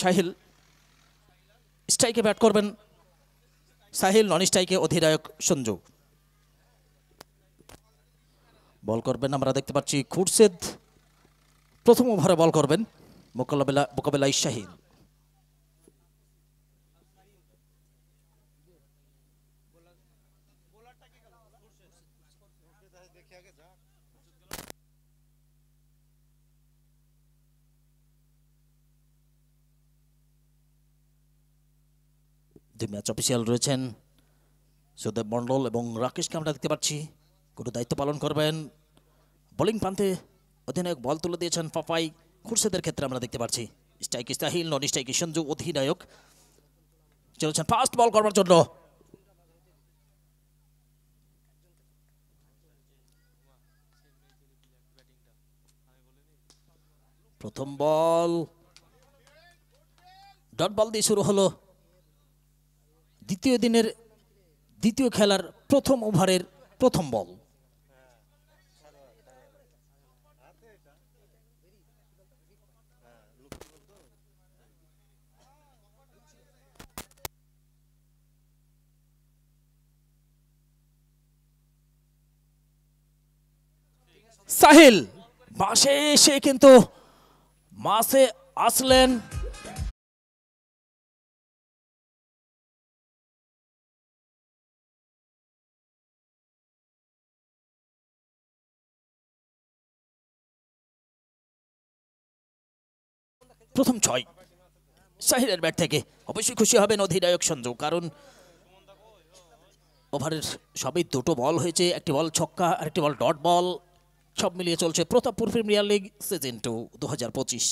সাহিল স্ট্রাইকে ব্যাট করবেন সাহিল, নন স্ট্রাইকে অধিনায়ক সঞ্জু। বল করবেন আমরা দেখতে পাচ্ছি খুরশেদ, প্রথম ওভারে বল করবেন, মোকাবেলায় সাহিল। দুই ম্যাচ অফিসিয়াল রয়েছেন সুদেব মন্ডল এবং রাকেশকে আমরা দেখতে পাচ্ছি কোনো দায়িত্ব পালন করবেন। বোলিং প্রান্তে অধিনায়ক বল তুলে দিয়েছেন পাপাই। খুরশেদের ক্ষেত্রে আমরা দেখতে পাচ্ছি স্ট্রাইকে সাহিল, নন স্ট্রাইকে সঞ্জু অধিনায়ক চলেছেন ফাস্ট বল করবার জন্য। প্রথম বল ডট বল দিয়ে শুরু হলো দ্বিতীয় দিনের দ্বিতীয় খেলার প্রথম ওভারের প্রথম বল। সাহিল মাসে এসে কিন্তু মাসে আসলেন, প্রথম 6 সাহিলের ব্যাট থেকে। অবশ্যই খুশি হবেন অধিনায়ক সঞ্জু, কারণ ওভারের সবই দুটো বল হয়েছে, একটি বল ছক্কা আর একটি বল ডট বল, সব মিলিয়ে চলছে প্রতাপপুর প্রিমিয়ার লিগ সিজন 2 2025।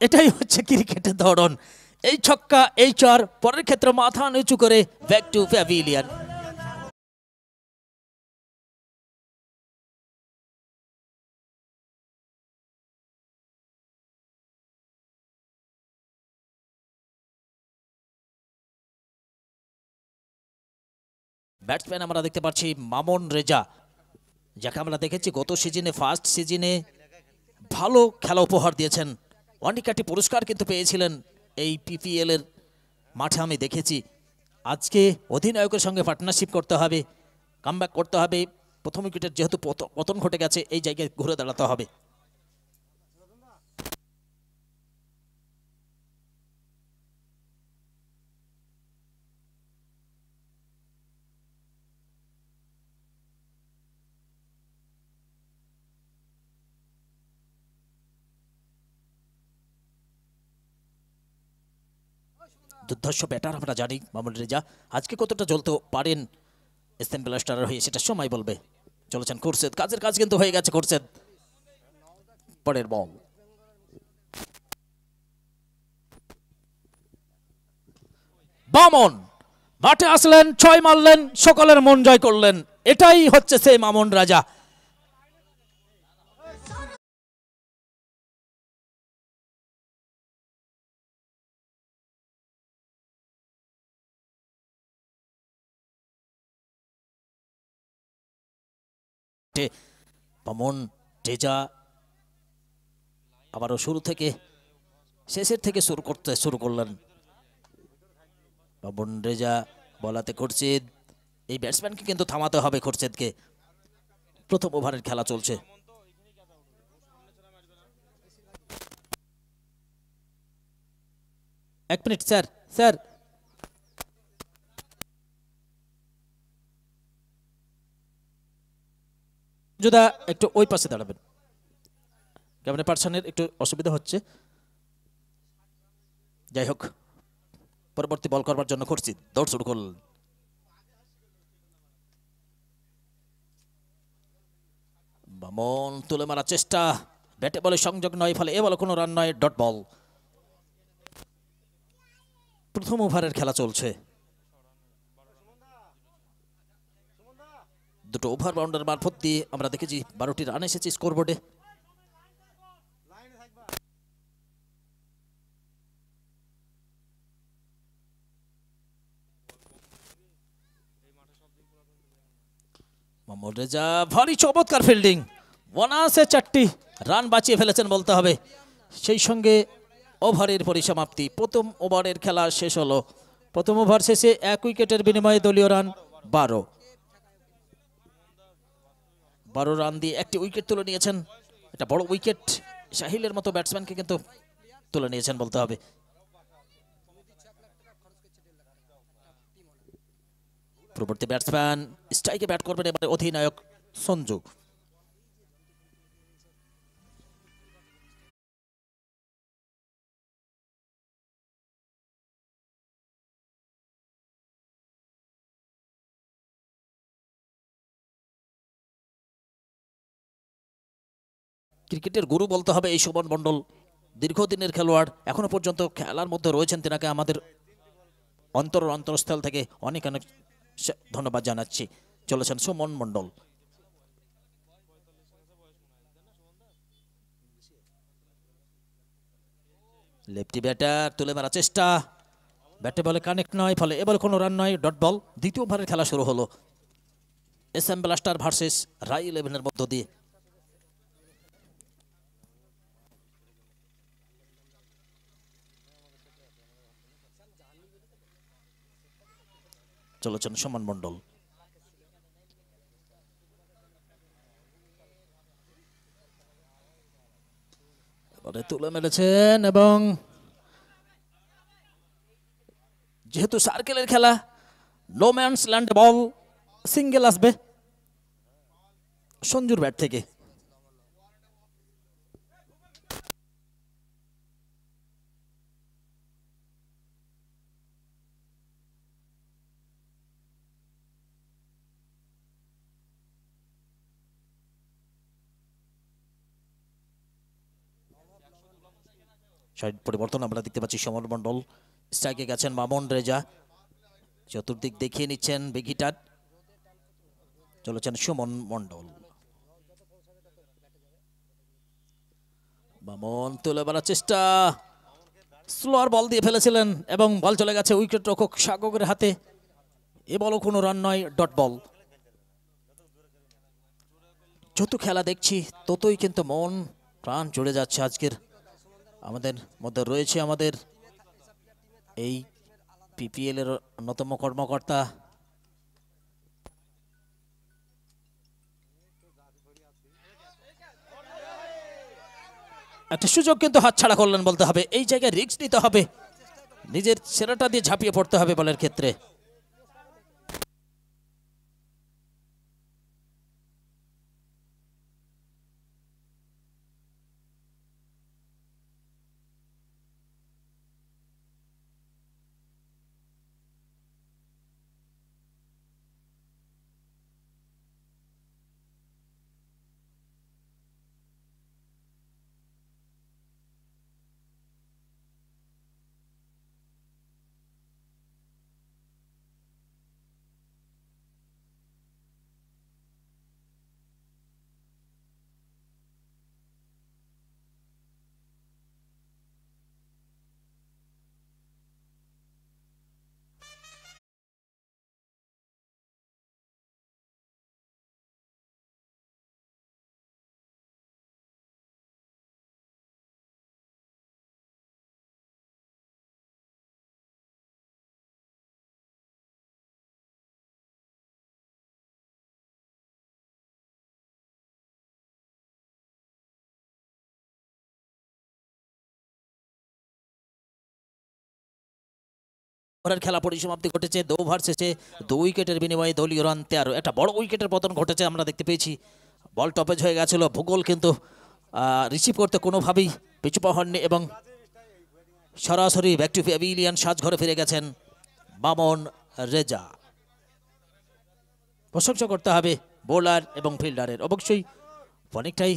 এটাই হচ্ছে ক্রিকেটের ধরন, এই ছক্কা এই চার, পরের ক্ষেত্রে মাথা নিচু করে ব্যাক টু প্যাভিলিয়ন। ব্যাটসম্যান আমরা দেখতে পাচ্ছি মামুন রেজা, যাকে আমরা দেখেছি গত সিজনে ফার্স্ট সিজনে ভালো খেলা উপহার দিয়েছেন, অনেকটি পুরস্কার কিন্তু পেয়েছিলেন এই পিপিএল এর মাঠে আমি দেখেছি। আজকে অধিনায়কের সঙ্গে পার্টনারশিপ করতে হবে, কামব্যাক করতে হবে, প্রথম উইকেটের যেহেতু পতন ঘটে গেছে এই জায়গায় ঘুরে দাঁড়াতে হবে। দুর্ধর্ষ ব্যাটার আমরা জানি মামুন রেজা, আজকে কতটা জ্বলতে পারেন এসএম ব্লাস্টারের হয়ে সেটা সময় বলবে। চলেছেন খুরশেদ, কাজের কাজ কিন্তু হয়ে গেছে খুরশেদ। পরের বল বামন মাঠে আসলেন, 6 মারলেন, সকলের মন জয় করলেন, এটাই হচ্ছে সেই মামুন রাজা। মামুন রেজা আবারও শুরু থেকে শেষের থেকে শুরু করলেন। মামুন রেজা বলাতে খুরশেদ, এই ব্যাটসম্যানকে কিন্তু থামাতে হবে খুরশেদকে, প্রথম ওভারের খেলা চলছে। এক মিনিট স্যার, স্যার যোদা একটু ওই পাশে দাঁড়াবেন, ক্যামেরা পার্সনের একটু অসুবিধা হচ্ছে। যাই হোক, পরবর্তী বল করবার জন্য খুরশেদ দৌড় শুরু করলেন। মামুন তুলে মারার চেষ্টা, ব্যাটে বলে সংযোগ নয়, ফলে এ বলে কোনো রান নয়, ডট বল। প্রথম ওভারের খেলা চলছে, দুটো ওভার বাউন্ডার মারফত দিয়ে আমরা দেখেছি 12টি রান এসেছে স্কোরবোর্ডে। মামুন রেজা ভারী চমৎকার ফিল্ডিং, বোনাসে 4টি রান বাঁচিয়ে ফেলেছেন বলতে হবে। সেই সঙ্গে ওভারের পরিসমাপ্তি, প্রথম ওভারের খেলা শেষ হলো। প্রথম ওভার শেষে 1 উইকেটের বিনিময়ে দলীয় রান 12 রান দিয়ে 1টি উইকেট তুলে নিয়েছেন। এটা বড় উইকেট, সাহিলের মতো ব্যাটসম্যানকে কিন্তু তুলে নিয়েছেন বলতে হবে। পরবর্তী ব্যাটসম্যান স্ট্রাইকে ব্যাট করবেন এবারে অধিনায়ক সঞ্জু। ক্রিকেটের গুরু বলতে হবে এই শোভন মণ্ডল, দীর্ঘদিনের খেলোয়াড়, এখনো পর্যন্ত খেলার মধ্যে রয়েছেন। তেনাকে আমাদের অন্তরস্থল থেকে অনেক অনেক ধন্যবাদ জানাচ্ছি। চলেছেন সুমন মণ্ডল। লেফটি ব্যাটার তুলে মারার চেষ্টা, ব্যাটে বলে কানেক্ট নয়, ফলে এবার কোনো রান নয়, ডট বল। দ্বিতীয় ওভারের খেলা শুরু হলো SM ব্লাস্টার ভার্সেস রাই 11-এর মধ্য দিয়ে। চলেছেন সুমন মণ্ডল। এবারে তুলে মেরেছেন এবং যেহেতু সার্কেলের খেলা, no man's land, ball single আসবে সঞ্জুর ব্যাট থেকে। সাইড পরিবর্তন আমরা দেখতে পাচ্ছি। সমর মণ্ডল স্ট্রাইকে গেছেন, মামুন রেজা চতুর্দিক দেখিয়ে নিচ্ছেন বিঘিটার। চলেছেন সুমন মণ্ডল। মামুন তুলে মারার চেষ্টা, স্লোয়ার বল দিয়ে ফেলেছিলেন এবং বল চলে গেছে উইকেট রক্ষক সাগরের হাতে। এ বলও কোনো রান নয়, ডট বল। যত খেলা দেখছি ততই কিন্তু মন প্রাণ জুড়ে যাচ্ছে। আজকের আমাদের মধ্যে রয়েছে আমাদের এই PPL এর অন্যতম কর্মকর্তা, একটা সুযোগ কিন্তু হাতছাড়া করলেন বলতে হবে। এই জায়গায় রিস্ক নিতে হবে, নিজের সেরাটা দিয়ে ঝাঁপিয়ে পড়তে হবে বলের ক্ষেত্রে। ওভারের খেলা পরিসমাপ্তি ঘটেছে। 2 ওভার শেষে 2 উইকেটের বিনিময়ে দলীয় রান 13। একটা বড় উইকেটের পতন ঘটেছে আমরা দেখতে পেয়েছি। বল টপেজ হয়ে গেছিল, ভূগোল কিন্তু রিসিভ করতে কোনোভাবেই পিছু পা হননি এবং সরাসরি ব্যাক টু প্যাভিলিয়ন সাজঘরে ফিরে গেছেন মামুন রেজা। প্রশংসা করতে হবে বোলার এবং ফিল্ডারের। অবশ্যই অনেকটাই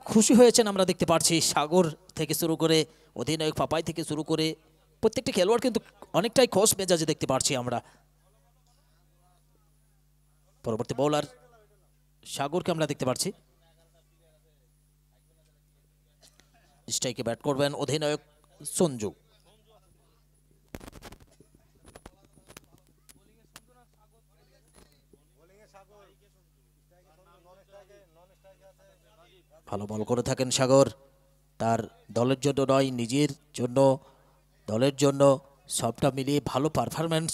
খুশি হয়েছেন আমরা দেখতে পাচ্ছি। সাগর থেকে শুরু করে অধিনায়ক পাপাই থেকে শুরু করে প্রত্যেকটি খেলোয়াড় কিন্তু অনেকটাই খোশ মেজাজে দেখতে পাচ্ছি আমরা। পরবর্তী বোলার সাগরকে আমরা দেখতে পাচ্ছি। স্ট্রাইকে ব্যাট করবেন অধিনায়ক সঞ্জু। ভালো বল করে থাকেন সাগর, তার দলের জন্য নয় নিজের জন্য, দলের জন্য সবটা মিলিয়ে ভালো পারফরম্যান্স।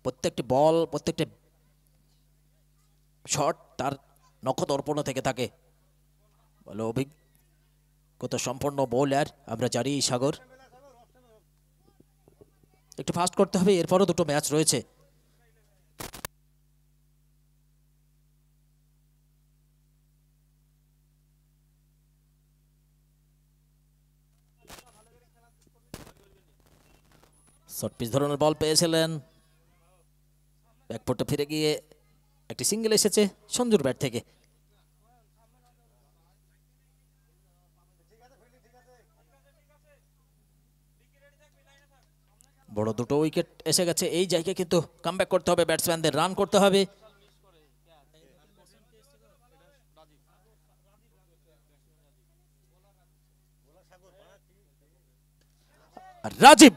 প্রত্যেকটি বল, প্রত্যেকটি শট তার নখদর্পণ থেকে থাকে। ভালো অভিজ্ঞতা সম্পন্ন বোলার আমরা জানি সাগর। একটু ফাস্ট করতে হবে, এরপরও দুটো ম্যাচ রয়েছে। শর্ট পিচ ধরনের বল পেয়েছিলেন, ব্যাকফুটে ফিরে গিয়ে একটি সিঙ্গেল এসেছে সঞ্জুর ব্যাট থেকে। বড় দুটো উইকেট এসে গেছে, এই জায়গায় কিন্তু কামব্যাক করতে হবে ব্যাটসম্যানদের, রান করতে হবে। রাজীব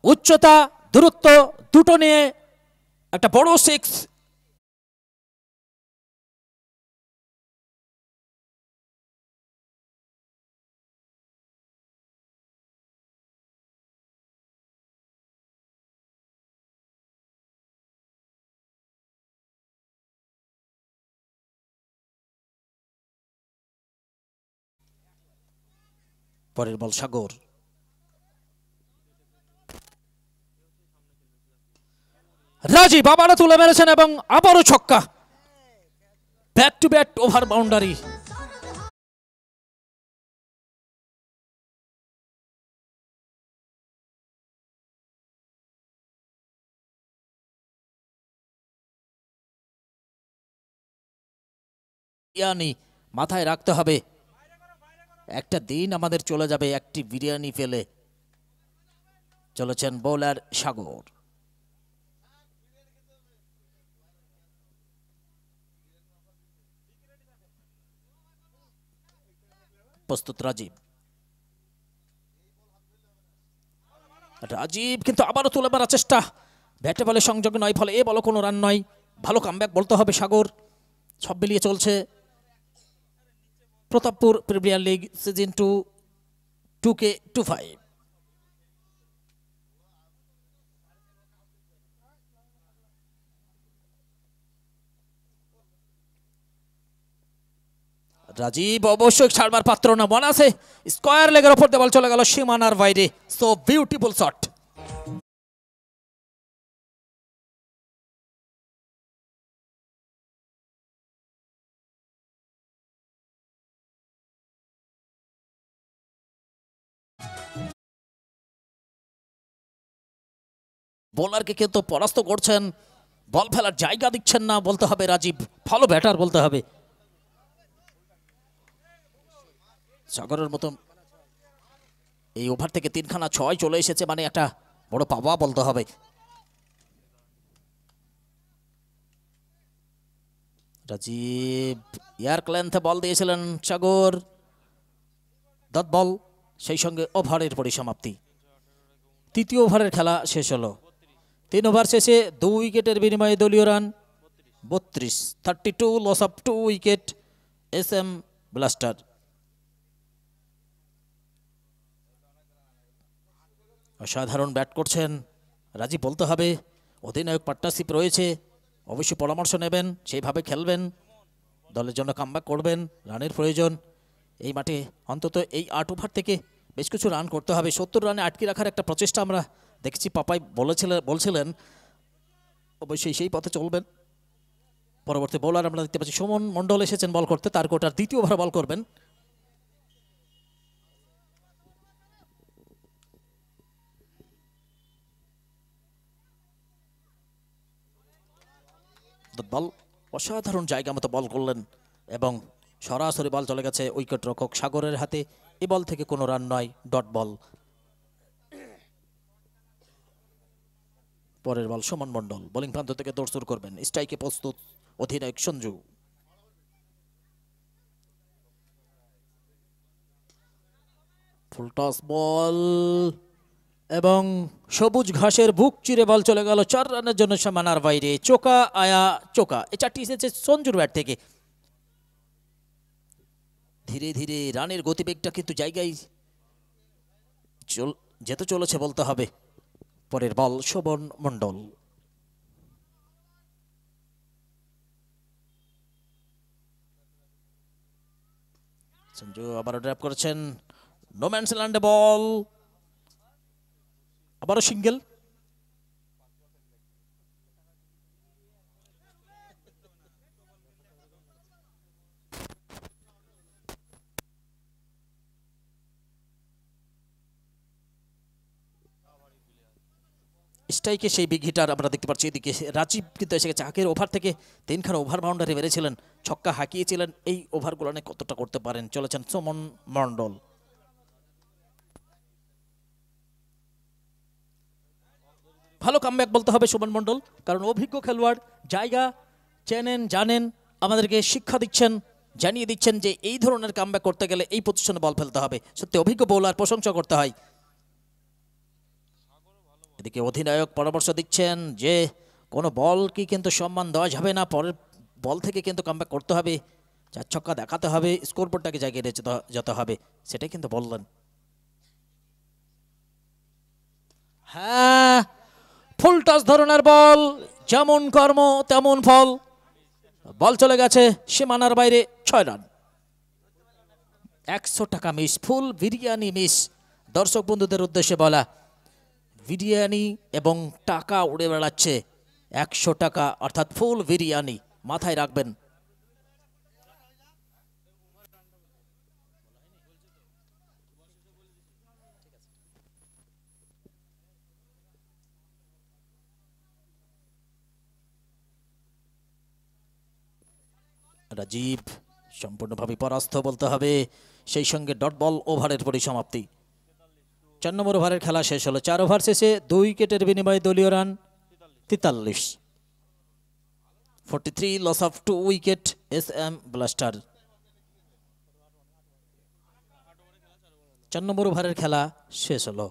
উচ্চতা দূরত্ব দুটো নিয়ে একটা বড় সিক্স। পরের বল সাগর, রাজীব আবারও তুলে মেরেছেন এবং আবারও ছক্কা। Back to back over boundary. Biryani মাথায় রাখতে হবে, একটা দিন আমাদের চলে যাবে একটি বিরিয়ানি ফেলে। চলেছেন বোলার সাগর। প্রস্তুত রাজীব, রাজীব কিন্তু আবারও তুলে মারার চেষ্টা, ব্যাটে বলে সংযোগ নয়, ফলে এ বলো কোনো রান নয়। ভালো কামব্যাক বলতে হবে সাগর। সব মিলিয়ে চলছে Pratappur premier league season 2 2K25। Rajib অবশ্যই ছাড়বার পাত্র না, মনে আছে স্কোয়ার লেগের ওপর দিয়ে বল চলে গেল সীমানার বাইরে। So beautiful shot. বোলারকে কিন্তু পরাস্ত করছেন, বল ফেলার জায়গা দিচ্ছেন না বলতে হবে রাজীব, ভালো ব্যাটার বলতে হবে। সাগরের মতন এই ওভার থেকে 3খানা 6 চলে এসেছে, মানে একটা বড় পাওয়া বলতে হবে। রাজীব এয়ার লেন্থে বল দিয়েছিলেন সাগর, ডট বল, সেই সঙ্গে ওভারের পরিসমাপ্তি। তৃতীয় ওভারের খেলা শেষ হলো। 3 ওভার শেষে 2 উইকেটের বিনিময়ে দলীয় run 32, 32, loss of 2 wicket SM blaster. অসাধারণ ব্যাট করছেন রাজীব বলতে হবে। অধিনায়ক পার্টনারশিপ রয়েছে, অবশ্যই পরামর্শ নেবেন, সেইভাবে খেলবেন, দলের জন্য কামব্যাক করবেন। রানের প্রয়োজন এই মাঠে, অন্তত এই 8 ওভার থেকে বেশ কিছু রান করতে হবে। 70 রানে আটকে রাখার একটা প্রচেষ্টা আমরা দেখেছি, পাপাই বলছিলেন, অবশ্যই সেই পথে চলবেন। পরবর্তী বোলার আমরা দেখতে পাচ্ছি সুমন মণ্ডল এসেছেন বল করতে, তার কোটার দ্বিতীয় ওভার বল করবেন। বল অসাধারণ জায়গা মতো বল করলেন এবং সরাসরি বল চলে গেছে উইকেট রক্ষক সাগরের হাতে। এ বল থেকে কোনো রান নয়, ডট বল। পরের বল সুমন মণ্ডল বোলিং প্রান্ত থেকে দৌড় শুরু করবেন। স্ট্রাইকে প্রস্তুত অধিনায়ক সঞ্জু। ফুল টস বল এবং সবুজ ঘাসের বুক চিরে বল চলে গেল 4 রানের জন্য সীমানার বাইরে। চোকা আয়া চোকা, এই 4টি এসেছে সঞ্জুর ব্যাট থেকে। ধীরে ধীরে রানের গতিবেগটা কিন্তু জায়গায় যেতে চলেছে বলতে হবে। পরের বল শোভন মণ্ডল। সঞ্জু আবারও ড্রাইভ করেছেন, নো ম্যানস ল্যান্ডে বল, আবারও সিঙ্গেল। স্ট্রাইকে সেই বিগ হিটার আমরা দেখতে পাচ্ছি। এদিকে রাজীব কিন্তু এসে গেছে, আগের ওভার থেকে 3খানা ওভার বাউন্ডারি মেরেছিলেন, ছক্কা হাঁকিয়েছিলেন। এই ওভারগুলো কতটা করতে পারেন, চলেছেন সুমন মণ্ডল। ভালো কামব্যাক বলতে হবে সুমন মণ্ডল, কারণ অভিজ্ঞ খেলোয়াড়, জায়গা চেনেন, জানেন, আমাদেরকে শিক্ষা দিচ্ছেন, জানিয়ে দিচ্ছেন যে এই ধরনের কামব্যাক করতে গেলে এই পজিশনে বল ফেলতে হবে। সত্যি অভিজ্ঞ বোলার, প্রশংসা করতে হয়। এদিকে অধিনায়ক পরামর্শ দিচ্ছেন যে কোনো বলকে কিন্তু সম্মান দেওয়া যাবে না, পরের বল থেকে কিন্তু কামব্যাক করতে হবে, 4 ছক্কা দেখাতে হবে, স্কোরবোর্ডটাকে জায়গায় রেখে যেতে হবে, সেটাই কিন্তু বললেন। হ্যাঁ, ফুল টাচ ধরনের বল, যেমন কর্ম তেমন ফল। বল চলে গেছে সীমানার বাইরে, 6 রান। 100 টাকা মিস, ফুল বিরিয়ানি মিস। দর্শক বন্ধুদের উদ্দেশ্যে বলা, বিরিয়ানি এবং টাকা উড়ে বেড়াচ্ছে, 100 টাকা অর্থাৎ ফুল বিরিয়ানি, মাথায় রাখবেন। রাজীব সম্পূর্ণভাবে পরাস্ত বলতে হবে, সেই সঙ্গে ডট বল ওভারের পরিসমাপ্তি। 4 নম্বর ওভারের খেলা শেষ হলো। 4 ওভার শেষে 2 উইকেটের বিনিময়ে দলীয় run 43, 43, loss of 2 wicket SM blaster. 4 number ওভারের খেলা শেষ হলো।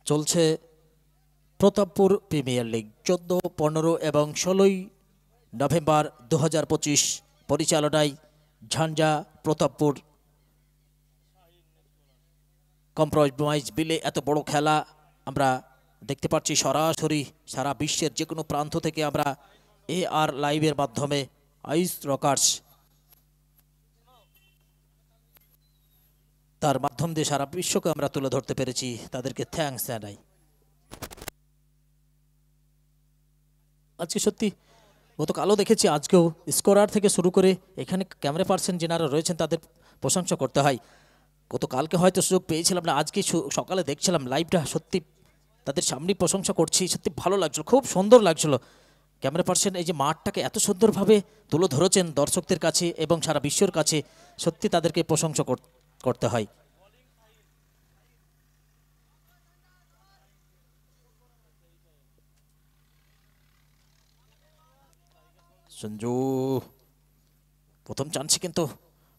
চলছে প্রতাপপুর প্রিমিয়ার লিগ, 14, 15 এবং 16 নভেম্বর 2025 পরিচালনায় ঝাঞ্ঝা প্রতাপপুর কম্প্রোমাইজ বিলে এত বড় খেলা আমরা দেখতে পাচ্ছি সরাসরি সারা বিশ্বের যে কোনো প্রান্ত থেকে। আমরা AR লাইভের মাধ্যমে আইস রকার্স তার মাধ্যম দিয়ে সারা বিশ্বকে আমরা তুলে ধরতে পেরেছি, তাদেরকে থ্যাঙ্কস জানাই। আজকে সত্যি গতকালও দেখেছি, আজকেও স্কোরার থেকে শুরু করে এখানে ক্যামেরা পার্সন যেনারা রয়েছেন তাদের প্রশংসা করতে হয়। গতকালকে হয়তো সুযোগ পেয়েছিলাম না, আজকে সকালে দেখছিলাম লাইভটা, সত্যি তাদের সামনেই প্রশংসা করছি। সত্যি ভালো লাগছিল, খুব সুন্দর লাগছিল। ক্যামেরা পার্সন এই যে মাঠটাকে এত সুন্দরভাবে তুলে ধরেছেন দর্শকদের কাছে এবং সারা বিশ্বের কাছে, সত্যি তাদেরকে প্রশংসা করতে হয়। সঞ্জু প্রথম চান্সে কিন্তু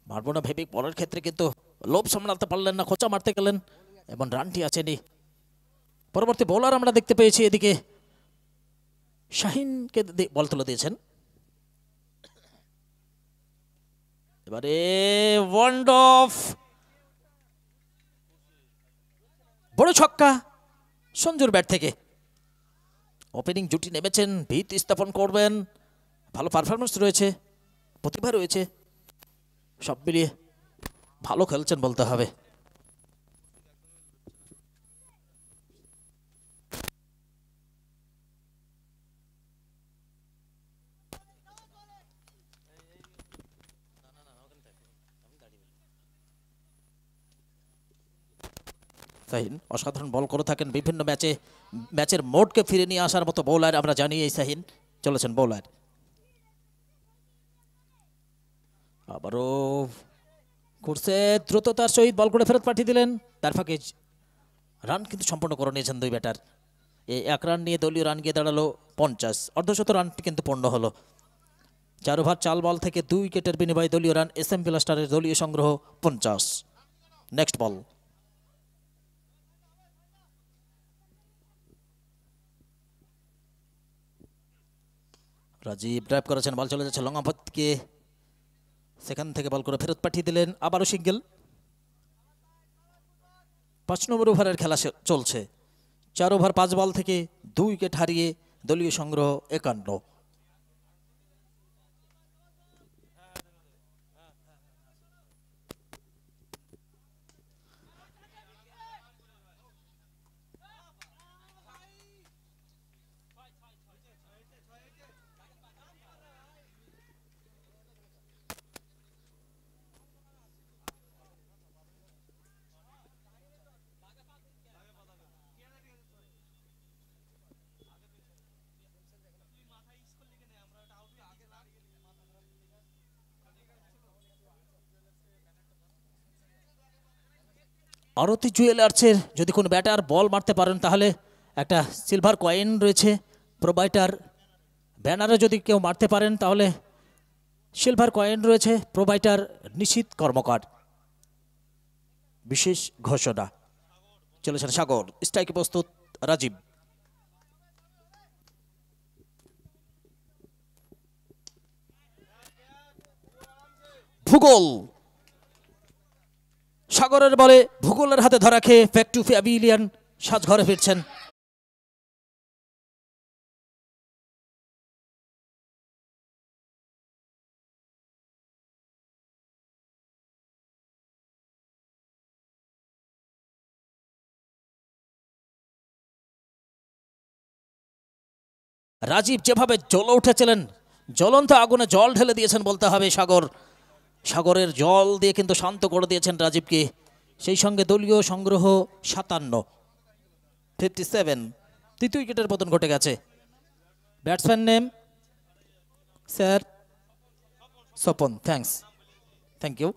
মারবো না ভেবে বলার ক্ষেত্রে কিন্তু লোভ সামলাতে পারলেন না, খোঁচা মারতে গেলেন এবং রানটি আসেনি। পরবর্তী বোলার আমরা দেখতে পেয়েছি, এদিকে শাহিনকে বল তুলে দিয়েছেন। এবারে ওয়ান্ড অফ, বড় ছক্কা সঞ্জুর ব্যাট থেকে। ওপেনিং জুটি নেমেছেন, ভিত স্থাপন করবেন, ভালো পারফরমেন্স রয়েছে, প্রতিভা রয়েছে, সব মিলিয়ে ভালো খেলছেন বলতে হবে। শাহিন অসাধারণ বল করে থাকেন বিভিন্ন ম্যাচে, ম্যাচের মোডকে ফিরে নিয়ে আসার মতো বোলার আমরা জানি এই শাহিন। চলেছেন বোলার, আবারও করছে দ্রুততার সহিত বল করে ফেরত পাঠিয়ে দিলেন, তার ফাঁকে রান কিন্তু সম্পূর্ণ করে নিয়েছেন 2 ব্যাটার। এই 1 রান নিয়ে দলীয় রান গিয়ে দাঁড়ালো 50, অর্ধশত রানটি কিন্তু পূর্ণ হলো। 4 ওভার 4 বল থেকে 2 উইকেটের বিনিময়ে দলীয় রান SM ব্লাস্টারের দলীয় সংগ্রহ 50। নেক্সট বল, রাজীব ড্রাইভ করেছেন, বল চলে যাচ্ছে লং অফ দিকে, সেখান থেকে বল করে ফেরত পাঠিয়ে দিলেন, আবারও সিঙ্গেল। 5 নম্বর ওভারের খেলা চলছে। 4 ওভার 5 বল থেকে 2 উইকেট হারিয়ে দলীয় সংগ্রহ 51। আরতি জুয়েলার্সের যদি কোনো ব্যাটার বল মারতে পারেন তাহলে একটা সিলভার কয়েন রয়েছে প্রোভাইডার। ব্যানারে যদি কেউ মারতে পারেন তাহলে সিলভার কয়েন রয়েছে প্রোভাইডার নিশীথ কর্মকার। বিশেষ ঘোষণা। চলেছেন সাগর, স্ট্রাইকে প্রস্তুত রাজীব। ভূগোল, সাগরের বলে ভূগোলের হাতে ধরা খেয়ে ব্যাক টু প্যাভিলিয়ন, সাজঘরে ফিরছেন। রাজীব যেভাবে জ্বলে উঠেছিলেন, জ্বলন্ত আগুনে জল ঢেলে দিয়েছেন বলতে হবে সাগর। সাগরের জল দিয়ে কিন্তু শান্ত করে দিয়েছেন রাজীবকে। সেই সঙ্গে দলীয় সংগ্রহ 57, 57। তৃতীয় উইকেটের পতন ঘটে গেছে। Batsman name sir Swapan. Thank you.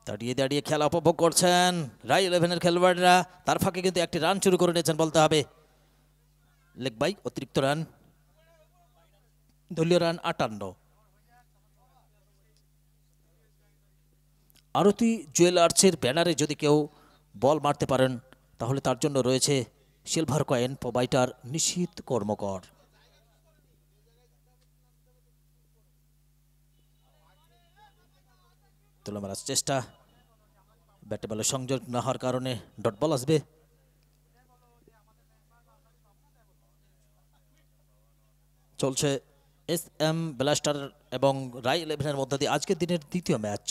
দাঁড়িয়ে দাঁড়িয়ে খেলা উপভোগ করছেন রাই 11-এর খেলোয়াড়রা। তার ফাঁকে কিন্তু একটি রান শুরু করে নিয়েছেন বলতে হবে। লেগ বাই, অতিরিক্ত রান, দলীয় রান 58। আরতি জুয়েলার্সের ব্যানারে যদি কেউ বল মারতে পারেন তাহলে তার জন্য রয়েছে সিলভার কয়েন প্রোভাইডার নিশীথ কর্মকার। তুলে মারার চেষ্টা, ব্যাটে বলে সংযোগ না হওয়ার কারণে ডট বল আসবে। চলছে SM ব্লাস্টার এবং রাই 11-এর মধ্যে দিয়ে আজকের দিনের দ্বিতীয় ম্যাচ।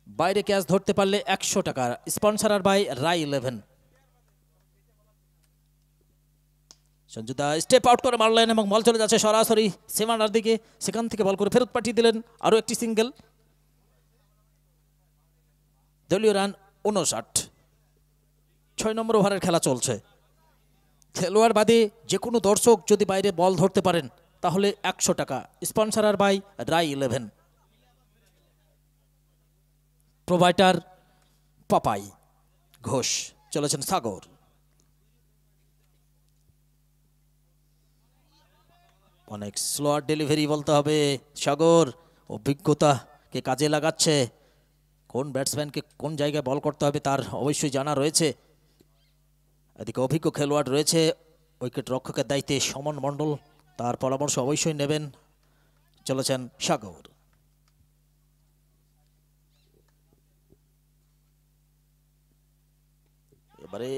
বাইরে ক্যাচ ধরতে পারলে 100 টাকা, স্পন্সরার বাই রাই 11। সঞ্জুদা স্টেপ আউট করে মারলেন এবং বল চলে যাচ্ছে সরাসরি সীমানার দিকে। সেখান থেকে বল করে ফেরত পাঠিয়ে দিলেন, আরও একটি সিঙ্গেল। দলীয় রান 59। 6 নম্বর ওভারের খেলা চলছে। খেলোয়াড় বাদে যে কোনো দর্শক যদি বাইরে বল ধরতে পারেন তাহলে 100 টাকা, স্পন্সরার বাই রাই 11। প্রোভাইডার পাপাই ঘোষ। চলেছেন সাগর। অনেক স্লোয়ার ডেলিভারি বলতে হবে। সাগর অভিজ্ঞতাকে কাজে লাগাচ্ছে। কোন ব্যাটসম্যানকে কোন জায়গায় বল করতে হবে তার অবশ্যই জানা রয়েছে। এদিকে অভিজ্ঞ খেলোয়াড় রয়েছে উইকেট রক্ষকের দায়িত্বে সমন মণ্ডল, তার পরামর্শ অবশ্যই নেবেন। চলেছেন সাগর। এবারে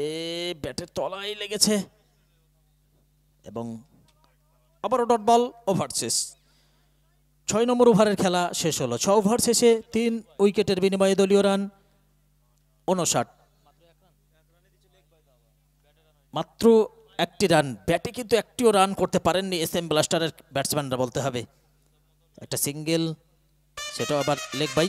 ব্যাটের তলায় লেগেছে এবং আবারও ডট বল, ওভার শেষ। 6 নম্বর ওভারের খেলা শেষ হলো। 6 ওভার শেষে 3 উইকেটের বিনিময়ে দলীয় রান 59। মাত্র একটি রান, ব্যাটে কিন্তু একটিও রান করতে পারেননি SM ব্লাস্টারের ব্যাটসম্যানরা বলতে হবে। একটা সিঙ্গেল, সেটাও আবার লেগ বাই।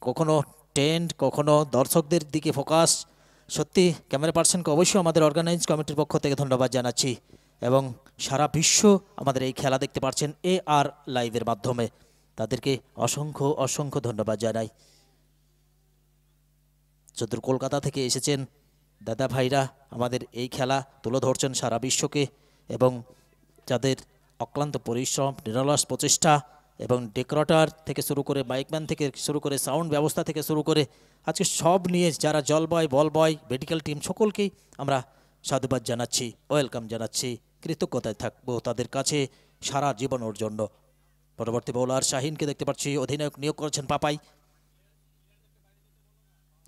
কখনো টেন্ট, কখনো দর্শকদের দিকে ফোকাস। সত্যি ক্যামেরা পার্সনকে অবশ্যই আমাদের অর্গানাইজ কমিটির পক্ষ থেকে ধন্যবাদ জানাচ্ছি এবং সারা বিশ্ব আমাদের এই খেলা দেখতে পাচ্ছেন AR লাইভের মাধ্যমে। তাদেরকে অসংখ্য অসংখ্য ধন্যবাদ জানাই। চতুর কলকাতা থেকে এসেছেন দাদা ভাইরা আমাদের এই খেলা তুলে ধরছেন সারা বিশ্বকে এবং যাদের অক্লান্ত পরিশ্রম, নিরলস প্রচেষ্টা এবং ডেকোরেটর থেকে শুরু করে মাইকম্যান থেকে শুরু করে সাউন্ড ব্যবস্থা থেকে শুরু করে আজকে সব নিয়ে যারা জল বয়, বল বয়, মেডিকেল টিম সকলকেই আমরা সাধুবাদ জানাচ্ছি, ওয়েলকাম জানাচ্ছি, কৃতজ্ঞতায় থাকবো তাদের কাছে সারা জীবন ওর জন্য। পরবর্তী বোলার শাহিনকে দেখতে পাচ্ছি, অধিনায়ক নিয়োগ করেছেন পাপাই।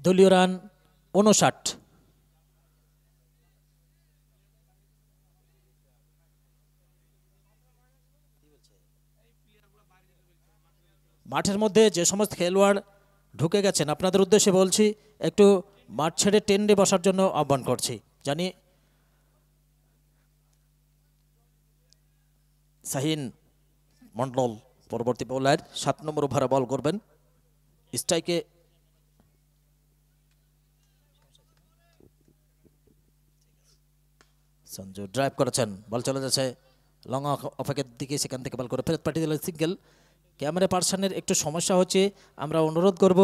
দলীয় রান 59। মাঠের মধ্যে যে সমস্ত খেলোয়াড় ঢুকে গেছেন আপনাদের উদ্দেশ্যে বলছি, একটু মাঠ ছেড়ে টেন্ডে বসার জন্য আহ্বান করছি। জানি শাহিন মন্ডল পরবর্তী বোলার 7 নম্বর ওভারে বল করবেন। স্ট্রাইকে সঞ্জু ড্রাইভ করেছেন, বল চলে যাচ্ছে লং অফেকের দিকে, সেখান থেকে বল করে ফেরত পাঠিয়ে দিলেন সিঙ্গেল। ক্যামেরা পার্সনের একটু সমস্যা হচ্ছে, আমরা অনুরোধ করব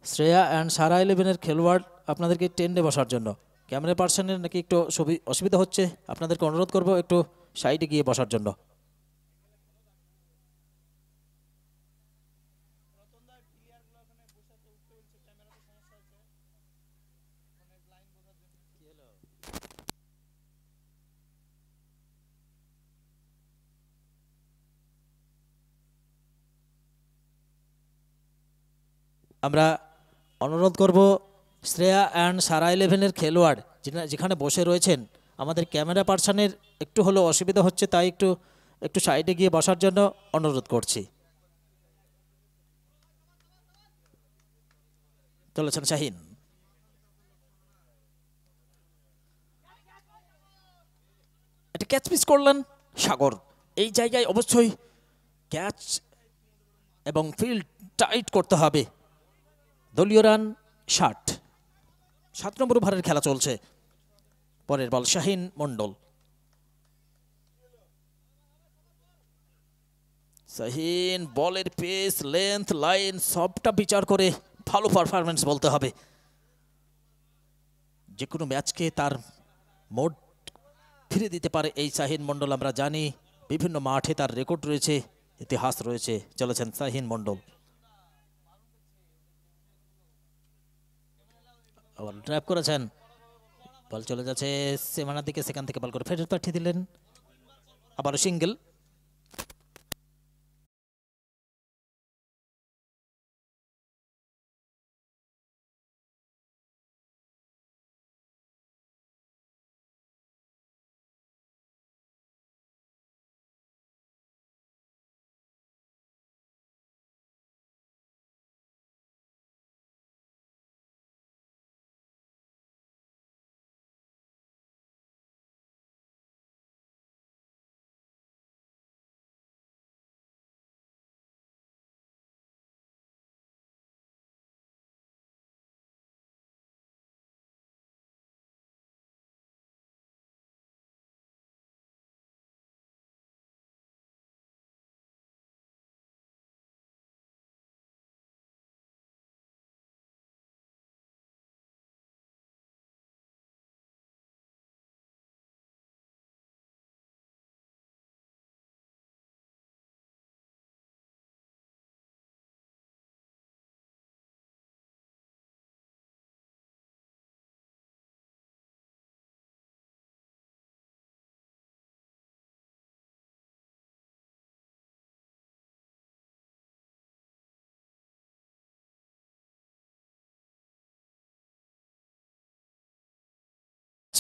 শ্রেয়া অ্যান্ড সারা 11-এর খেলোয়াড় আপনাদেরকে টেন্ডে বসার জন্য। ক্যামেরা পার্সনের নাকি একটু অসুবিধা হচ্ছে, আপনাদেরকে অনুরোধ করব একটু সাইডে গিয়ে বসার জন্য। আমরা অনুরোধ করব শ্রেয়া অ্যান্ড সারা 11-এর খেলোয়াড় যেখানে বসে রয়েছেন, আমাদের ক্যামেরা পার্সনের একটু হলেও অসুবিধা হচ্ছে, তাই একটু একটু সাইডে গিয়ে বসার জন্য অনুরোধ করছি। চলেছেন শাহিন, একটা ক্যাচ মিস করলেন সাগর। এই জায়গায় অবশ্যই ক্যাচ এবং ফিল্ড টাইট করতে হবে। দলীয় রান 60। 7 নম্বর ওভারের খেলা চলছে। পরের বল শাহিন মন্ডল। শাহিন বলের পেস, লেন্থ, লাইন সবটা বিচার করে ভালো পারফরমেন্স বলতে হবে। যে কোনো ম্যাচকে তার মোড ফিরে দিতে পারে এই শাহিন মন্ডল। আমরা জানি বিভিন্ন মাঠে তার রেকর্ড রয়েছে, ইতিহাস রয়েছে। চলেছেন শাহিন মন্ডল, ড্রাইভ করেছেন, বল চলে যাচ্ছে সীমানার দিকে, সেখান থেকে বল করে ফেরত পাঠিয়ে দিলেন, আবারও সিঙ্গেল।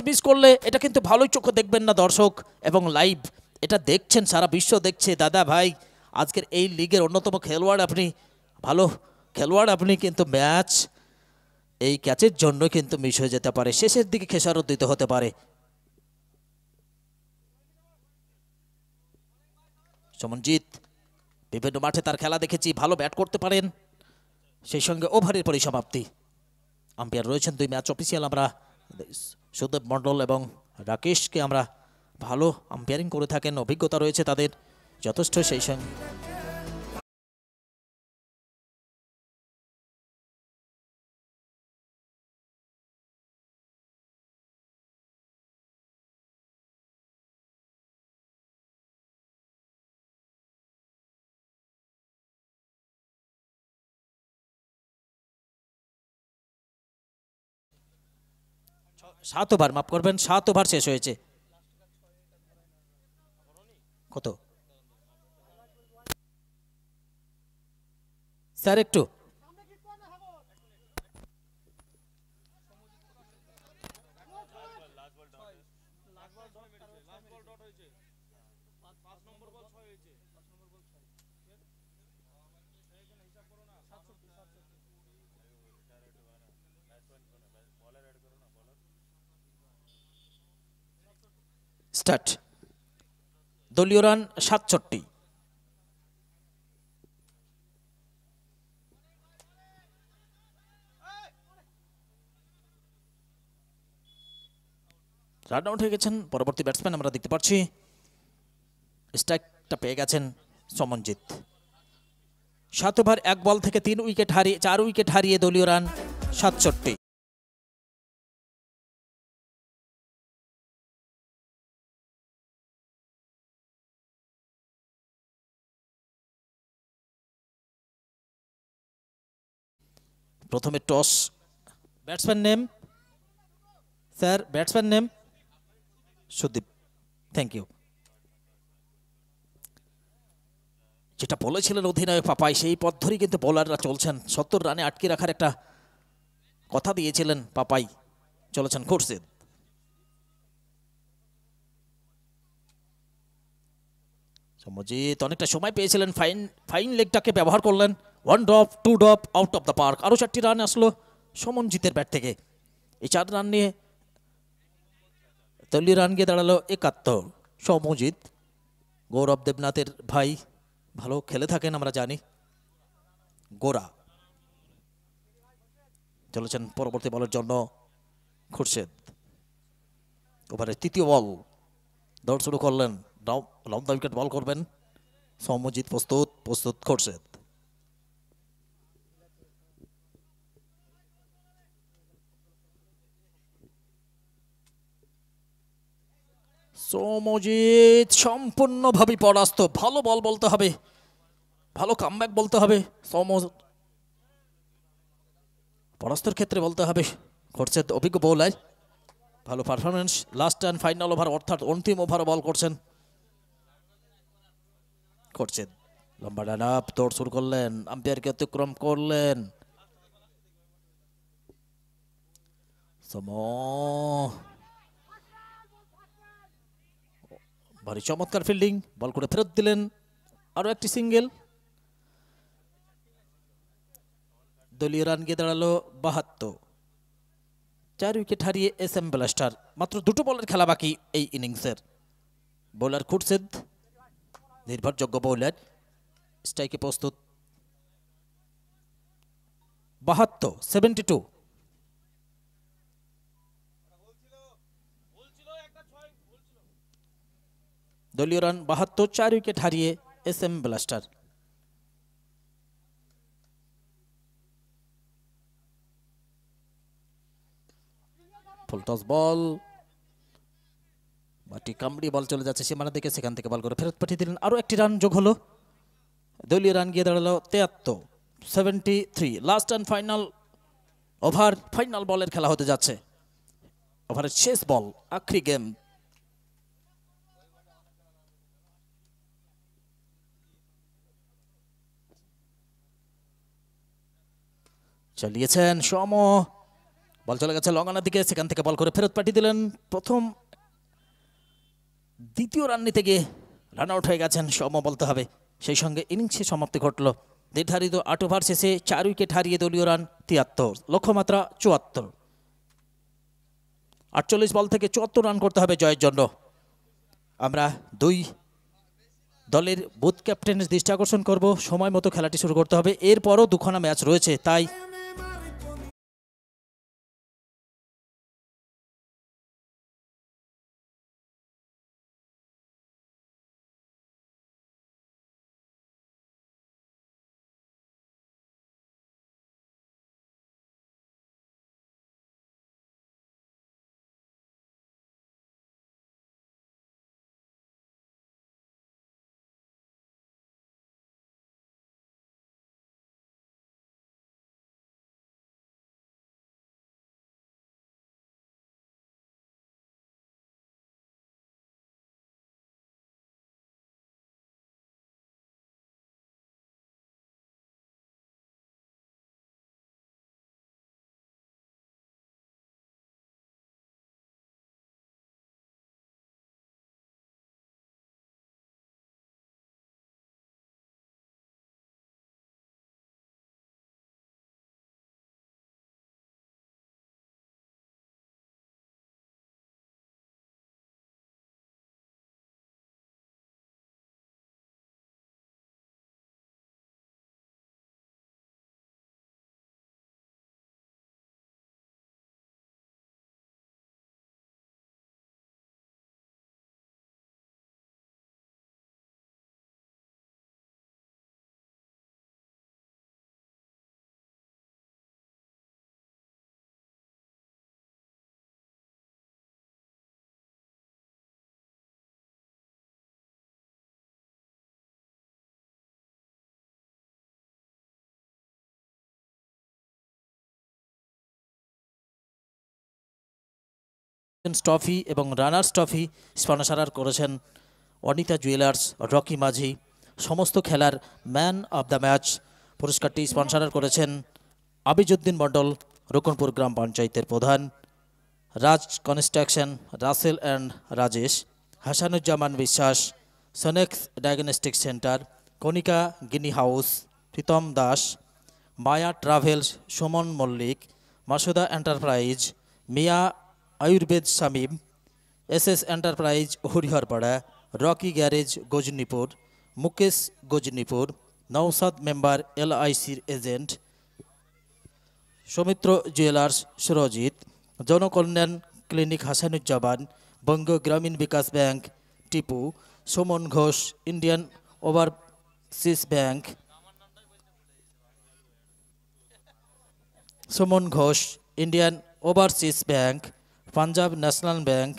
মিস করলে এটা কিন্তু ভালোই চোখে দেখবেন না দর্শক, এবং লাইভ এটা দেখছেন, সারা বিশ্ব দেখছে। দাদা ভাই, আজকের এই লিগের অন্যতম খেলোয়াড় আপনি, ভালো খেলোয়াড় আপনি, কিন্তু ম্যাচ এই ক্যাচের জন্য কিন্তু মিস হয়ে যেতে পারে, শেষের দিকে খেসারত দিতে হতে পারে। সমনজিৎ বিভিন্ন মাঠে তার খেলা দেখেছি, ভালো ব্যাট করতে পারেন, সেই সঙ্গে ওভারের পরিসমাপ্তি। আম্পায়ার রয়েছেন 2 ম্যাচ অফিসিয়াল, আমরা সুদেব মণ্ডল এবং রাকেশকে আমরা ভালো আম্পায়ারিং করে থাকেন, অভিজ্ঞতা রয়েছে তাদের যথেষ্ট, সেই সঙ্গে 7 ওভার, মাফ করবেন, 7 ওভার শেষ হয়েছে। কত স্যার একটু? স্টার্ট। দলীয় রান 67। রান আউট হয়ে গেছেন পরবর্তী ব্যাটসম্যান আমরা দেখতে পাচ্ছি। স্ট্রাইকটা পেয়ে গেছেন সমনজিৎ। 7 ওভার 1 বল থেকে 3 উইকেট হারিয়ে 4 উইকেট হারিয়ে দলীয় রান 67। প্রথমে toss. Batsman name sir? Batsman name Sudip, thank you. যেটা বলেছিলেন অধিনায়ক পাপাই, সেই পথ ধরেই কিন্তু বোলাররা চলছেন। 70 রানে আটকে রাখার একটা কথা দিয়েছিলেন পাপাই, চলেছেন খুরশিদ। সমজিৎ অনেকটা সময় পেয়েছিলেন, ফাইন লেগটাকে ব্যবহার করলেন। 1 drop, 2 drop, out of the park. আরও 4টি রান আসলো সমনজিতের ব্যাট থেকে। এই 4 রান নিয়ে দলীয় রান গিয়ে দাঁড়ালো 71। সমজিৎ গৌরব দেবনাথের ভাই, ভালো খেলে থাকেন আমরা জানি। গোরা চলেছেন পরবর্তী বলের জন্য খুরশেদ। ওভারের তৃতীয় বল, দৌড় শুরু করলেন। লং দ্য উইকেট বল করবেন সমজিৎ। প্রস্তুত খুরশেদ। সমজিৎ সম্পূর্ণভাবে পরাস্ত। ভালো বল বলতে হবে, ভালো কামব্যাক বলতে হবে। পরাস্তর ক্ষেত্রে বলতে হবে খুরশেদ অভিজ্ঞ বোলার, ভালো performance. Last and final over অর্থাৎ অন্তিম ওভারে বল করছেন খুরশেদ। লম্বা রান আপ, দৌড় শুরু করলেন, আম্পায়ারকে অতিক্রম করলেন। ভারী চমৎকার ফিল্ডিং, বল করে ফেরত দিলেন। আরও একটি সিঙ্গেল। দলীয় রান গিয়ে দাঁড়ালো 72। 4 উইকেট হারিয়ে SM ব্লাস্টার। মাত্র 2টো বলের খেলা বাকি এই ইনিংসের। বোলার খুরশেদ নির্ভরযোগ্য বোলার, স্ট্রাইকে প্রস্তুত। 72। দলীয় রান 72, 4 উইকেট হারিয়ে SM ব্লাস্টার। ফুল টস বল, বাটি কামড়ি বল চলে যাচ্ছে সীমানা দিকে, সেখান থেকে বল করে ফেরত পাঠিয়ে দিলেন। আরও একটি রান যোগ হলো। দলীয় রান গিয়ে দাঁড়ালো 73, 73। Last and final over, final বলের খেলা হতে যাচ্ছে। ওভারের শেষ বল, আখরি গেম। চালিয়েছেন বল চলে গেছে লঙ্গানার দিকে, সেখান থেকে বল করে ফেরত পাঠিয়ে দিলেন। দ্বিতীয় রান নিতে গিয়ে রান আউট হয়ে গেছেন বলতে হবে। সেই সঙ্গে ইনিংসে সমাপ্তি ঘটল। নির্ধারিত 8 ওভার শেষে 4 উইকেট হারিয়ে দলীয় রান 73, লক্ষ্যমাত্রা 74। 48 বল থেকে 74 রান করতে হবে জয়ের জন্য। আমরা দুই দলের বুথ ক্যাপ্টেনের দৃষ্টি আকর্ষণ করব, সময় মতো খেলাটি শুরু করতে হবে। এরপরও 2খানা ম্যাচ রয়েছে, তাই ট্রফি এবং রানার্স ট্রফি স্পন্সর করেছেন অনিতা জুয়েলার্স, রকি মাঝি। সমস্ত খেলার ম্যান অব দ্য ম্যাচ পুরস্কারটি স্পন্সর করেছেন আবিজউদ্দিন মণ্ডল, রকনপুর গ্রাম পঞ্চায়েতের প্রধান, Raj construction, Russell and Rajesh, Hasanuzzaman Biswas, Sonex diagnostic centre, Kanika গিনি house, Pritam Das, Maya travels, Suman Mallick, Masuda enterprise, Miya Ayurved Shamim, SS enterprise Hariharpara, Rocky garage Gajnipur, Mukesh Gajnipur, Nawsad member এলআইসির agent, Soumitra jewellers Surajit, Janakalyan clinic Hasanuzzaman, Banga Gramin Bikash bank Tipu, Suman Ghosh Indian Overseas bank, Suman Ghosh Indian Overseas bank, Punjab national bank,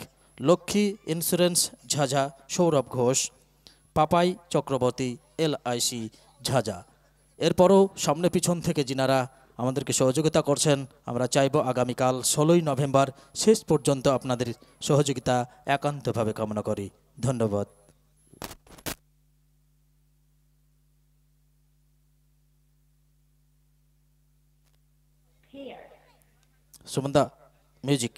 Lakshmi insurance Jhajha Sourav Ghosh, Papai Chakraborty LIC Jhajha. এরপরও সামনে পিছন থেকে যিনারা আমাদেরকে সহযোগিতা করছেন, আমরা চাইব আগামীকাল 16ই নভেম্বর শেষ পর্যন্ত আপনাদের সহযোগিতা একান্তভাবে কামনা করি। ধন্যবাদ। সুমন্দা, মিউজিক।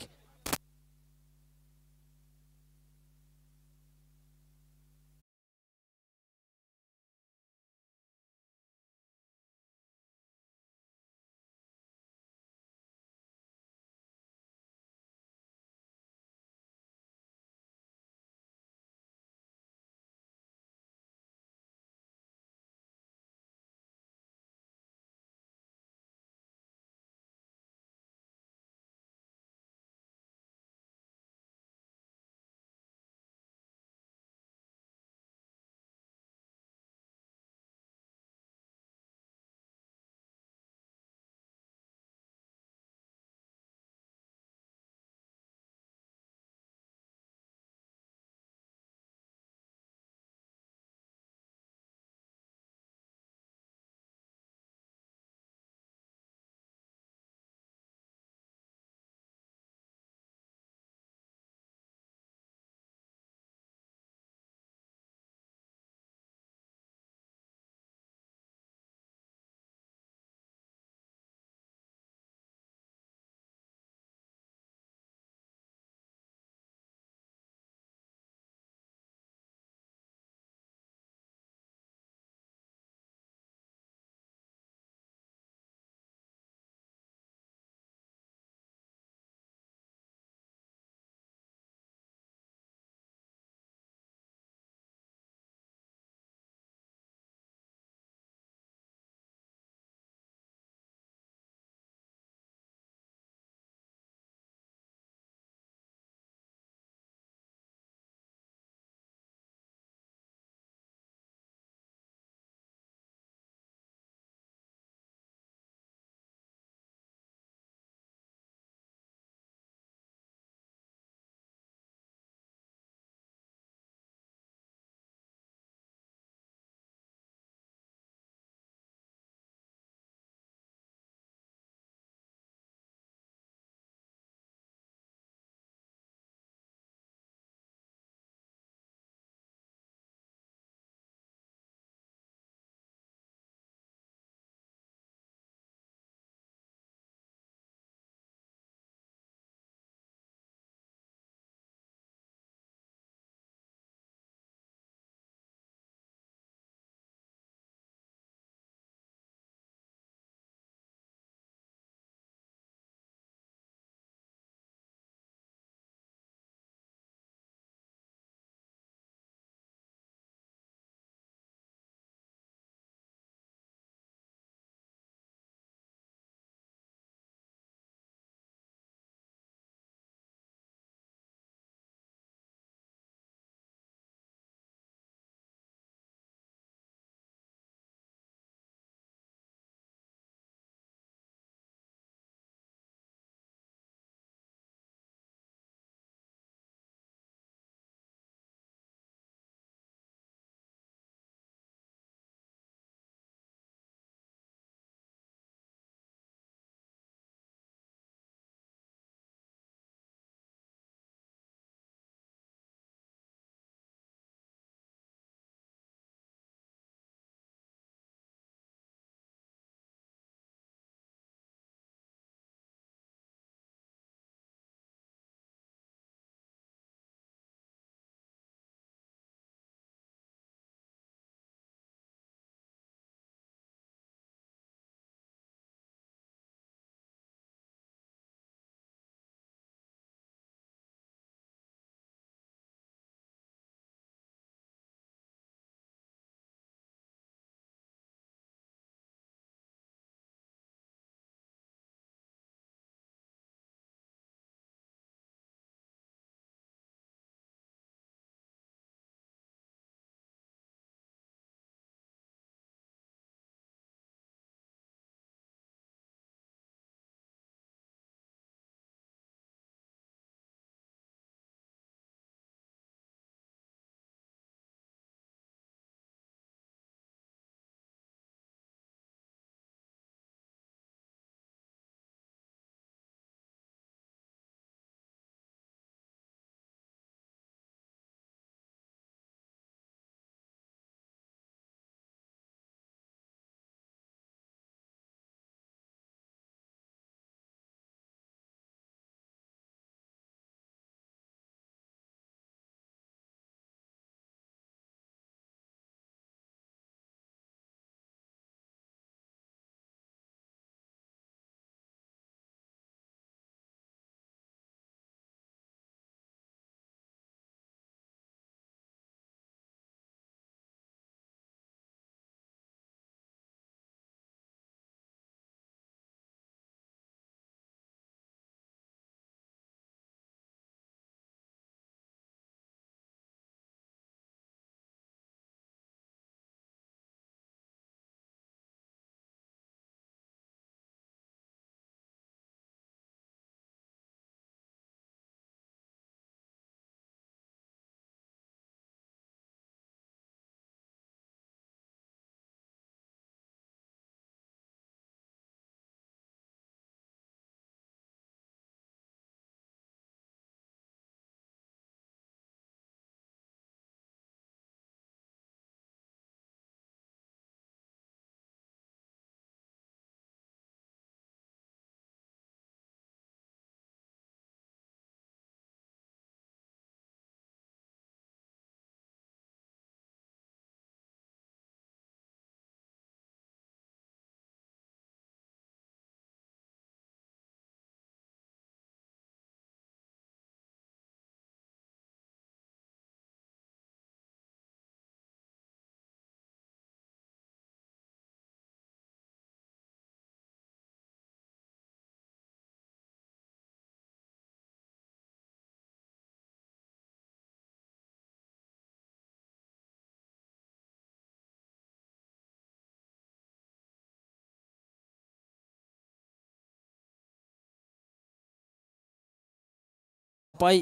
পাই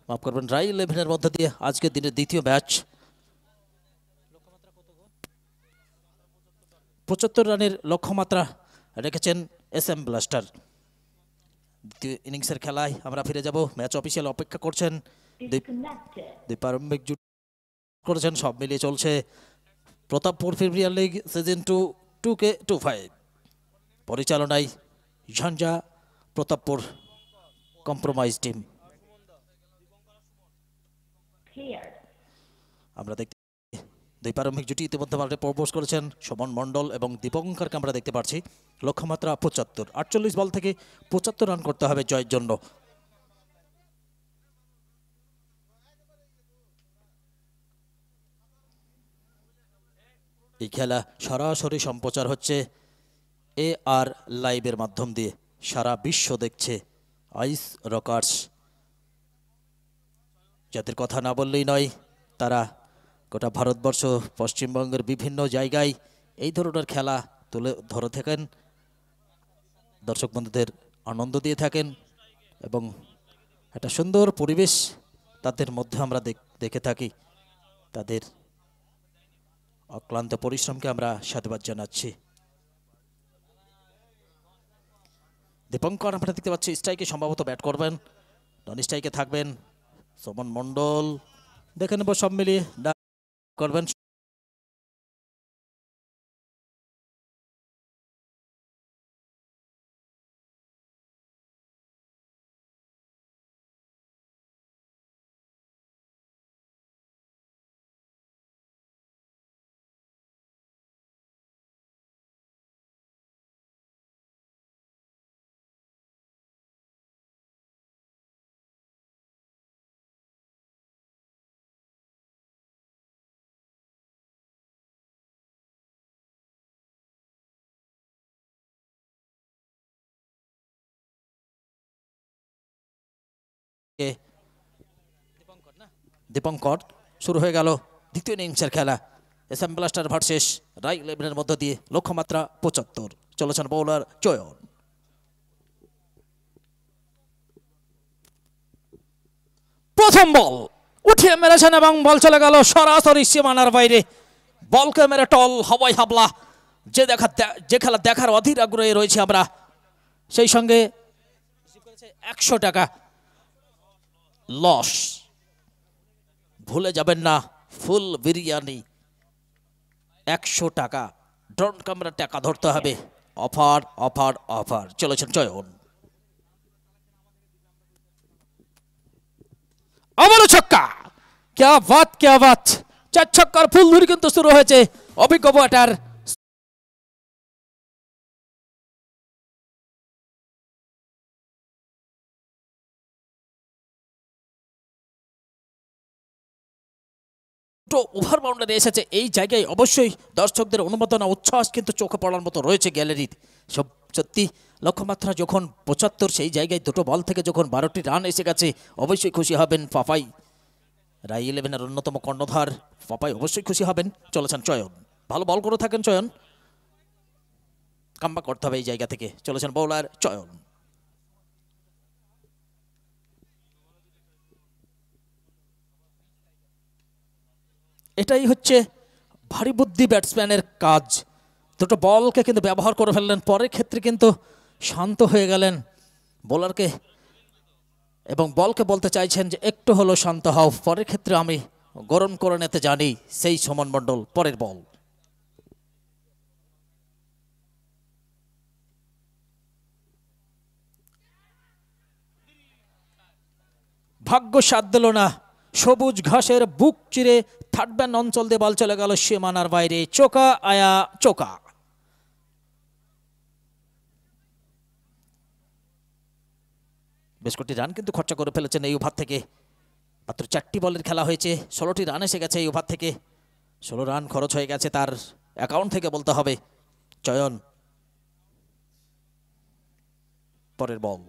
মাফ করবেন রাই 11-এর মধ্যে দিয়ে আজকের দিনের দ্বিতীয় ম্যাচ। 75 রানের লক্ষ্যমাত্রা রেখেছেন SM ব্লাস্টার। দ্বিতীয় ইনিংসের খেলায় আমরা ফিরে যাব। ম্যাচ অফিসিয়াল অপেক্ষা করছেন, দুই প্রারম্ভিক জুট করেছেন। সব মিলিয়ে চলছে Pratappur premier league season 2-2K25 পরিচালনায় ঝঞ্ঝা প্রতাপপুর কম্প্রোমাইজ টিম। আমরা দেখতে দুই প্রারম্ভিক জুটি ইতিমধ্যে মাঠে প্রবেশ করেছেন। শোভন মণ্ডল এবং দীপঙ্করকে আমরা দেখতে পাচ্ছি। লক্ষ্যমাত্রা 75, 48 বল থেকে 75 রান করতে হবে জয়ের জন্য। এই খেলা সরাসরি সম্প্রচার হচ্ছে AR লাইভের মাধ্যম দিয়ে। সারা বিশ্ব দেখছে আইস রকার্স, যাদের কথা না বললেই নয়। তারা গোটা ভারতবর্ষ, পশ্চিমবঙ্গের বিভিন্ন জায়গায় এই ধরনের খেলা তুলে ধরে থাকেন, দর্শক বন্ধুদের আনন্দ দিয়ে থাকেন এবং একটা সুন্দর পরিবেশ তাদের মধ্যে আমরা দেখে থাকি। তাদের অক্লান্ত পরিশ্রমকে আমরা সাধুবাদ জানাচ্ছি। দীপঙ্কর আমরা দেখতে পাচ্ছি স্ট্রাইকে সম্ভবত ব্যাট করবেন, নন স্ট্রাইকে থাকবেন শোভন মণ্ডল। দেখে নেব সব মিলিয়ে করবেন। দীপঙ্কর শুরু হয়ে গেল দ্বিতীয় ইনিংসের খেলা। SM ব্লাস্টার ভার্সেস রাই 11-এর মধ্য দিয়ে। লক্ষ্যমাত্রা 75, চলেছেন বোলার চয়ন। প্রথম বল উঠিয়ে মেরেছেন এবং বল চলে গেল সরাসরি সীমানার বাইরে। বলকে মেরে টল হওয়াই হাবলা। যে খেলা দেখার অধীর আগ্রহে রয়েছে আমরা। সেই সঙ্গে 100 টাকা লস। ভুলে যাবেন না, ফুল বিরিয়ানি 100 টাকা। ড্রোন ক্যামেরা টাকা ধরতে হবে। Offer offer offer. চলেছেন চয়ন, আবারও ছক্কা। ক্যা বাত ক্যা বাত। 4 ছক্কার ফুল ধরে কিন্তু শুরু হয়েছে। অভিজ্ঞ ব্যাটার ওভার বাউন্ডারি এসেছে। এই জায়গায় অবশ্যই দর্শকদের অনুমোদনা উচ্ছ্বাস কিন্তু চোখে পড়ার মতো রয়েছে গ্যালারিতে। সত্যি লক্ষ্যমাত্রা যখন 75, সেই জায়গায় দুটো বল থেকে যখন 12টি রান এসে গেছে, অবশ্যই খুশি হবেন পাপাই। রাই 11-এর অন্যতম কর্ণধার পাপাই অবশ্যই খুশি হবেন। চলেছেন চয়ন, ভালো বল করে থাকেন চয়ন, কামব্যাক করতে হবে এই জায়গা থেকে। চলেছেন বোলার চয়ন। এটাই হচ্ছে ভারী বুদ্ধি ব্যাটসম্যানের কাজ। দুটো বলকে কিন্তু ব্যবহার করে ফেললেন, পরের ক্ষেত্রে কিন্তু শান্ত হয়ে গেলেন বোলারকে এবং বলকে বলতে চাইছেন যে একটু হলো শান্ত হও, পরের ক্ষেত্রে আমি গরম করে নিতে জানি। সেই শোভন মণ্ডল পরের বল। ভাগ্য সাথ দিল না, সবুজ ঘাসের বুক চিরে থার্ড ব্যান অঞ্চল দিয়ে বল চলে গেল সীমানার বাইরে। চোকা আয়া চোকা। বেশ কটি রান কিন্তু খরচা করে ফেলেছেন এই ওভার থেকে। মাত্র 4টি বলের খেলা হয়েছে, 16টি রান এসে গেছে এই ওভার থেকে। 16 রান খরচ হয়ে গেছে তার অ্যাকাউন্ট থেকে বলতে হবে। চয়ন পরের বল।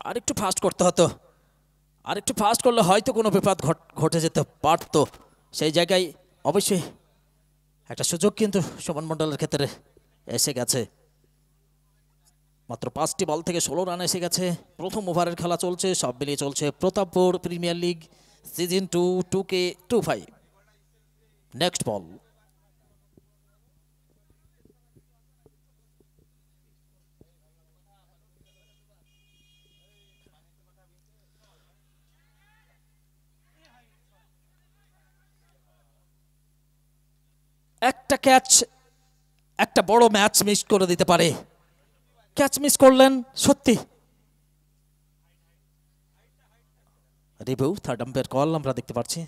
আরেকটু ফাস্ট করতে হতো, আরেকটু ফাস্ট করলে হয়তো কোনো বিপদ ঘটে যেতে পারতো। সেই জায়গায় অবশ্যই একটা সুযোগ কিন্তু শোভন মণ্ডলের ক্ষেত্রে এসে গেছে। মাত্র 5টি বল থেকে 16 রান এসে গেছে। প্রথম ওভারের খেলা চলছে, সব মিলিয়ে চলছে Pratappur premier league season 2 2K25। Next ball, একটা ক্যাচ একটা বড় ম্যাচ মিস করে দিতে পারে। ক্যাচ মিস করলেন সত্যি। রিভিউ থার্ড আম্পায়ার কল আমরা দেখতে পাচ্ছি।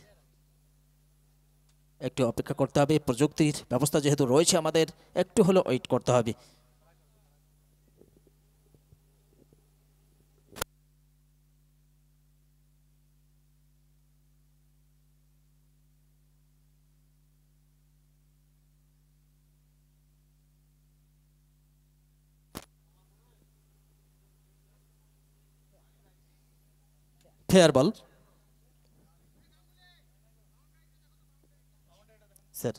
একটু অপেক্ষা করতে হবে, প্রযুক্তির ব্যবস্থা যেহেতু রয়েছে আমাদের একটু হলো ওয়েট করতে হবে। ফেয়ার বল স্যার।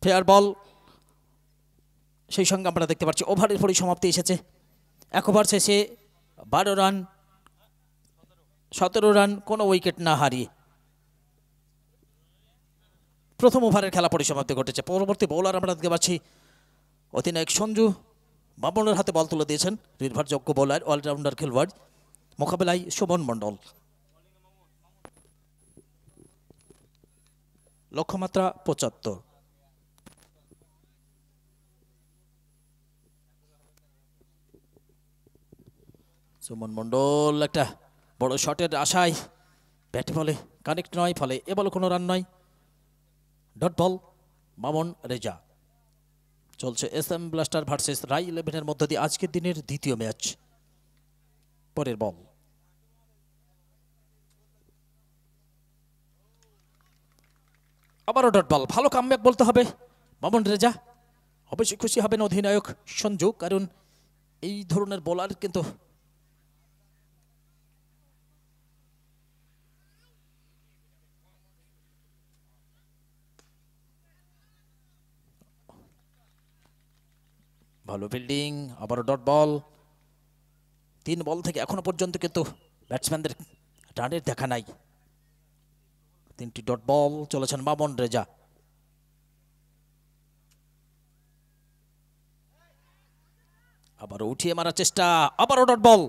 ফেয়ার বল, সেই সঙ্গে আমরা দেখতে পাচ্ছি ওভারের পরিসমাপ্তি এসেছে। 1 ওভার শেষে 12 রান 17 রান কোনো উইকেট না হারিয়ে প্রথম ওভারের খেলা পরিসমাপ্তি ঘটেছে। পরবর্তী বোলার আমরা দেখতে পাচ্ছি অধিনায়ক সঞ্জু মামুনের হাতে বল তুলে দিয়েছেন। নির্ভরযোগ্য বোলার, অলরাউন্ডার খেলোয়াড়, মোকাবেলায় শোভন মণ্ডল। লক্ষ্যমাত্রা 75। শোভন মণ্ডল একটা বড় শটের আশায় ব্যাটে বলে কানেক্ট নয়, ফলে এ বলে কোনো রান নয়। Dot ball Mamun Reza. চলছে SM ব্লাস্টার ভার্সেস রাই 11-এর মধ্য দিয়ে আজকের দিনের দ্বিতীয় ম্যাচ। পরের বল, আবারও ডট বল। ভালো কামব্যাক বলতে হবে মামুন রেজা। অবশ্যই খুশি হবেন অধিনায়ক সঞ্জু, কারণ এই ধরনের বোলার কিন্তু ভালো ফিল্ডিং। আবারও ডট বল। 3 বল থেকে এখনো পর্যন্ত কিন্তু ব্যাটসম্যানদের রানের দেখা নাই। 3টি ডট বল চলেছেন মামুন রেজা। আবারও উঠিয়ে মারার চেষ্টা, আবারও ডট বল।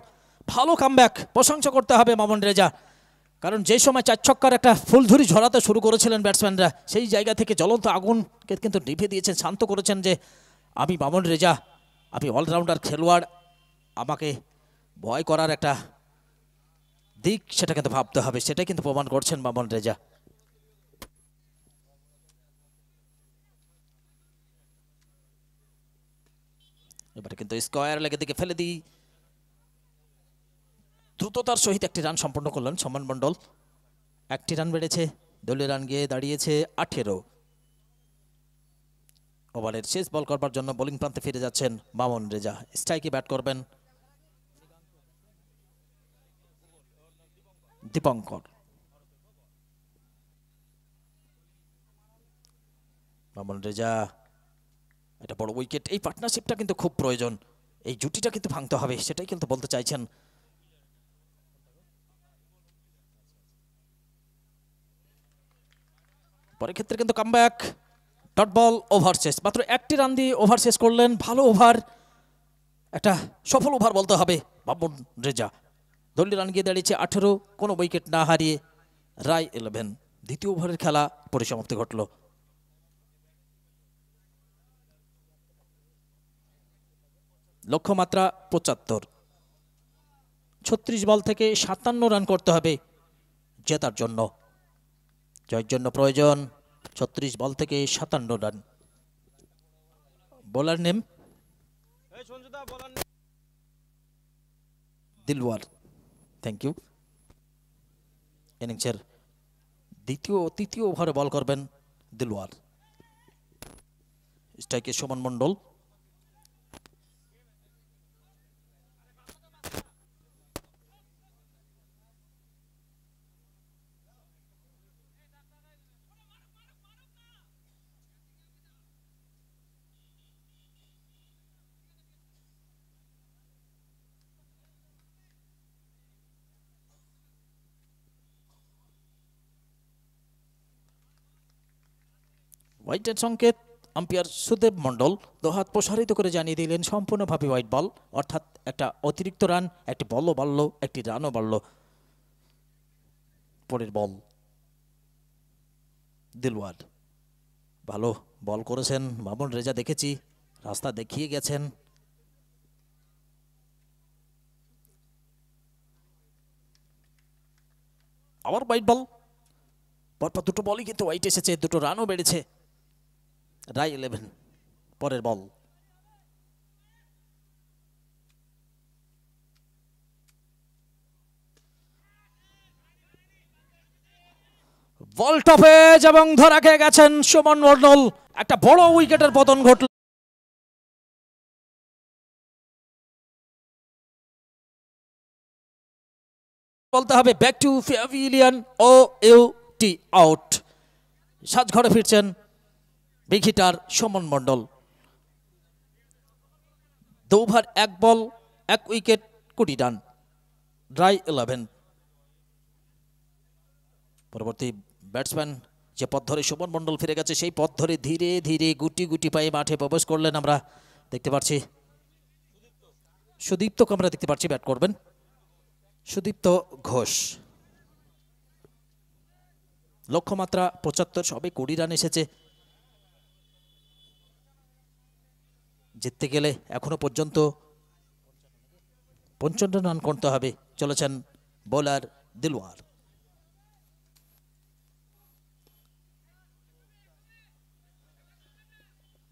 ভালো কামব্যাক, প্রশংসা করতে হবে মামুন রেজা, কারণ যে সময় 4 ছক্কার একটা ফুলঝুরি ঝরাতে শুরু করেছিলেন ব্যাটসম্যানরা, সেই জায়গা থেকে জ্বলন্ত আগুনকে কিন্তু নিভে দিয়েছেন, শান্ত করেছেন যে আমি মামুন রেজা, আমি অলরাউন্ডার খেলোয়াড়, আমাকে ভয় করার একটা দিক সেটা কিন্তু ভাবতে হবে, সেটাই কিন্তু প্রমাণ করছেন মামুন রেজা। এবারে কিন্তু স্কোয়ার লেগে দিকে ফেলে দিই, দ্রুততার সহিত একটি রান সম্পন্ন করলেন শোভন মণ্ডল। 1টি রান বেড়েছে, দলীয় রান গিয়ে দাঁড়িয়েছে 18। ওভারের শেষ বল করবার জন্য বোলিং প্রান্তে ফিরে যাচ্ছেন মামুন রেজা। স্ট্রাইকে ব্যাট করবেন দীপঙ্কর। মামুন রেজা, এটা বড় উইকেট, এই পার্টনারশিপটা কিন্তু খুব প্রয়োজন, এই জুটিটা কিন্তু ভাঙতে হবে, সেটাই কিন্তু বলতে চাইছেন। পরের ক্ষেত্রে কিন্তু কামব্যাক, ডট বল, ওভার শেষ। মাত্র 1টি রান দিয়ে ওভার শেষ করলেন। ভালো ওভার, একটা সফল ওভার বলতে হবে মামুন রেজা। দলীয় রান গিয়ে দাঁড়িয়েছে 18, কোনো উইকেট না হারিয়ে রাই 11। দ্বিতীয় ওভারের খেলা পরিসমাপ্তি ঘটল। লক্ষ্যমাত্রা 75। 36 বল থেকে 57 রান করতে হবে জেতার জন্য। জয়ের জন্য প্রয়োজন 36 বল থেকে 57 run. Bowler name Dilwar. Thank you. ইনিংসের তৃতীয় ওভারে বল করবেন দিলওয়ার। স্ট্রাইকে সুমন মণ্ডল। হোয়াইটের সংকেত আম্পায়ার সুদেব মণ্ডল দোহাত প্রসারিত করে জানিয়ে দিলেন সম্পূর্ণভাবে হোয়াইট বল, অর্থাৎ একটা অতিরিক্ত রান, একটি বলও বাড়ল, একটি রানও বাড়ল। পরের বল দিলওয়ার। ভালো বল করেছেন মামুন রেজা, দেখেছি রাস্তা দেখিয়ে গেছেন। আবার হোয়াইট বল। পরপর দুটো বলই কিন্তু হোয়াইট এসেছে, দুটো রানও বেড়েছে। রাই 11। পরের বল বল টপেজ এবং ধরা খেয়ে গেছেন সুমন মণ্ডল। একটা বড় উইকেটের পতন ঘটল। বলতে হবে back to pavilion, O U T out. সাজঘরে ফিরছেন big hitter Suman Mondal. 2 over 1 ball 1 wicket 20 run. ড্রাই 11। পরবর্তী ব্যাটসম্যান যে পথ ধরে সুমন মণ্ডল ফিরে গেছে, সেই পথ ধরে ধীরে ধীরে গুটি গুটি পায়ে মাঠে প্রবেশ করলেন। আমরা দেখতে পাচ্ছি সুদীপ্তকে আমরা দেখতে পাচ্ছি ব্যাট করবেন। সুদীপ্ত ঘোষ। লক্ষ্যমাত্রা 75, সবে 20 রান এসেছে। জিততে গেলে এখনো পর্যন্ত 55 রান করতে হবে। চলেছেন বোলার দিলওয়ার।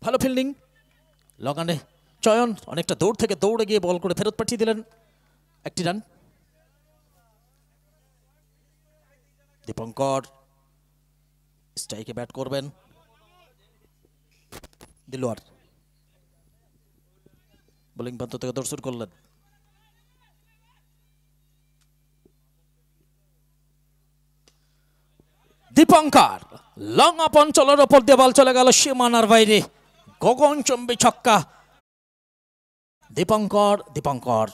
ভালো ফিল্ডিং, লগানে চয়ন অনেকটা দৌড় থেকে দৌড়ে গিয়ে বল করে ফেরত পাঠিয়ে দিলেন। একটি রান। দীপঙ্কর স্ট্রাইকে ব্যাট করবেন দিলওয়ার। বোলিং প্রান্ত থেকে দর্শন করলেন। দীপঙ্কর লং অফ অঞ্চলের ওপর দিয়ে বল চলে গেল সীমানার বাইরে। গগনচুম্বী ছক্কা। দীপঙ্কর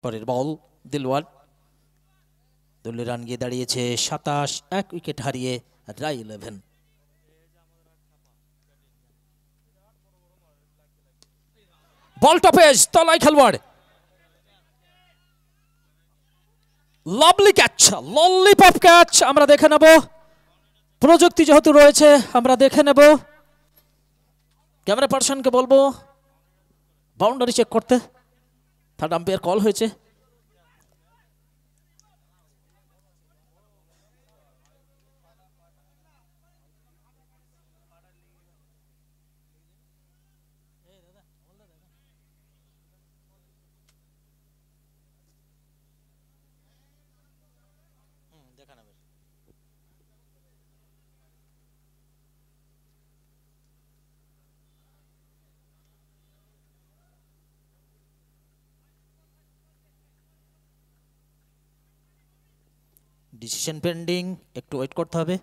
পরের বল দিলওয়ার। দলীয় রান গিয়ে দাঁড়িয়েছে 27, 1 উইকেট হারিয়ে রাই 11। বল টপেজ, তলায় খেলোয়াড়। Lovely catch, lollipop catch. আমরা দেখে নেব, প্রযুক্তি যেহেতু রয়েছে আমরা দেখে নেব। ক্যামেরা পার্সনকে বলবো বাউন্ডারি চেক করতে। থার্ড আম্পায়ার কল হয়েছে। ডিসিশন পেন্ডিং, একটু ওয়েট করতে হবে।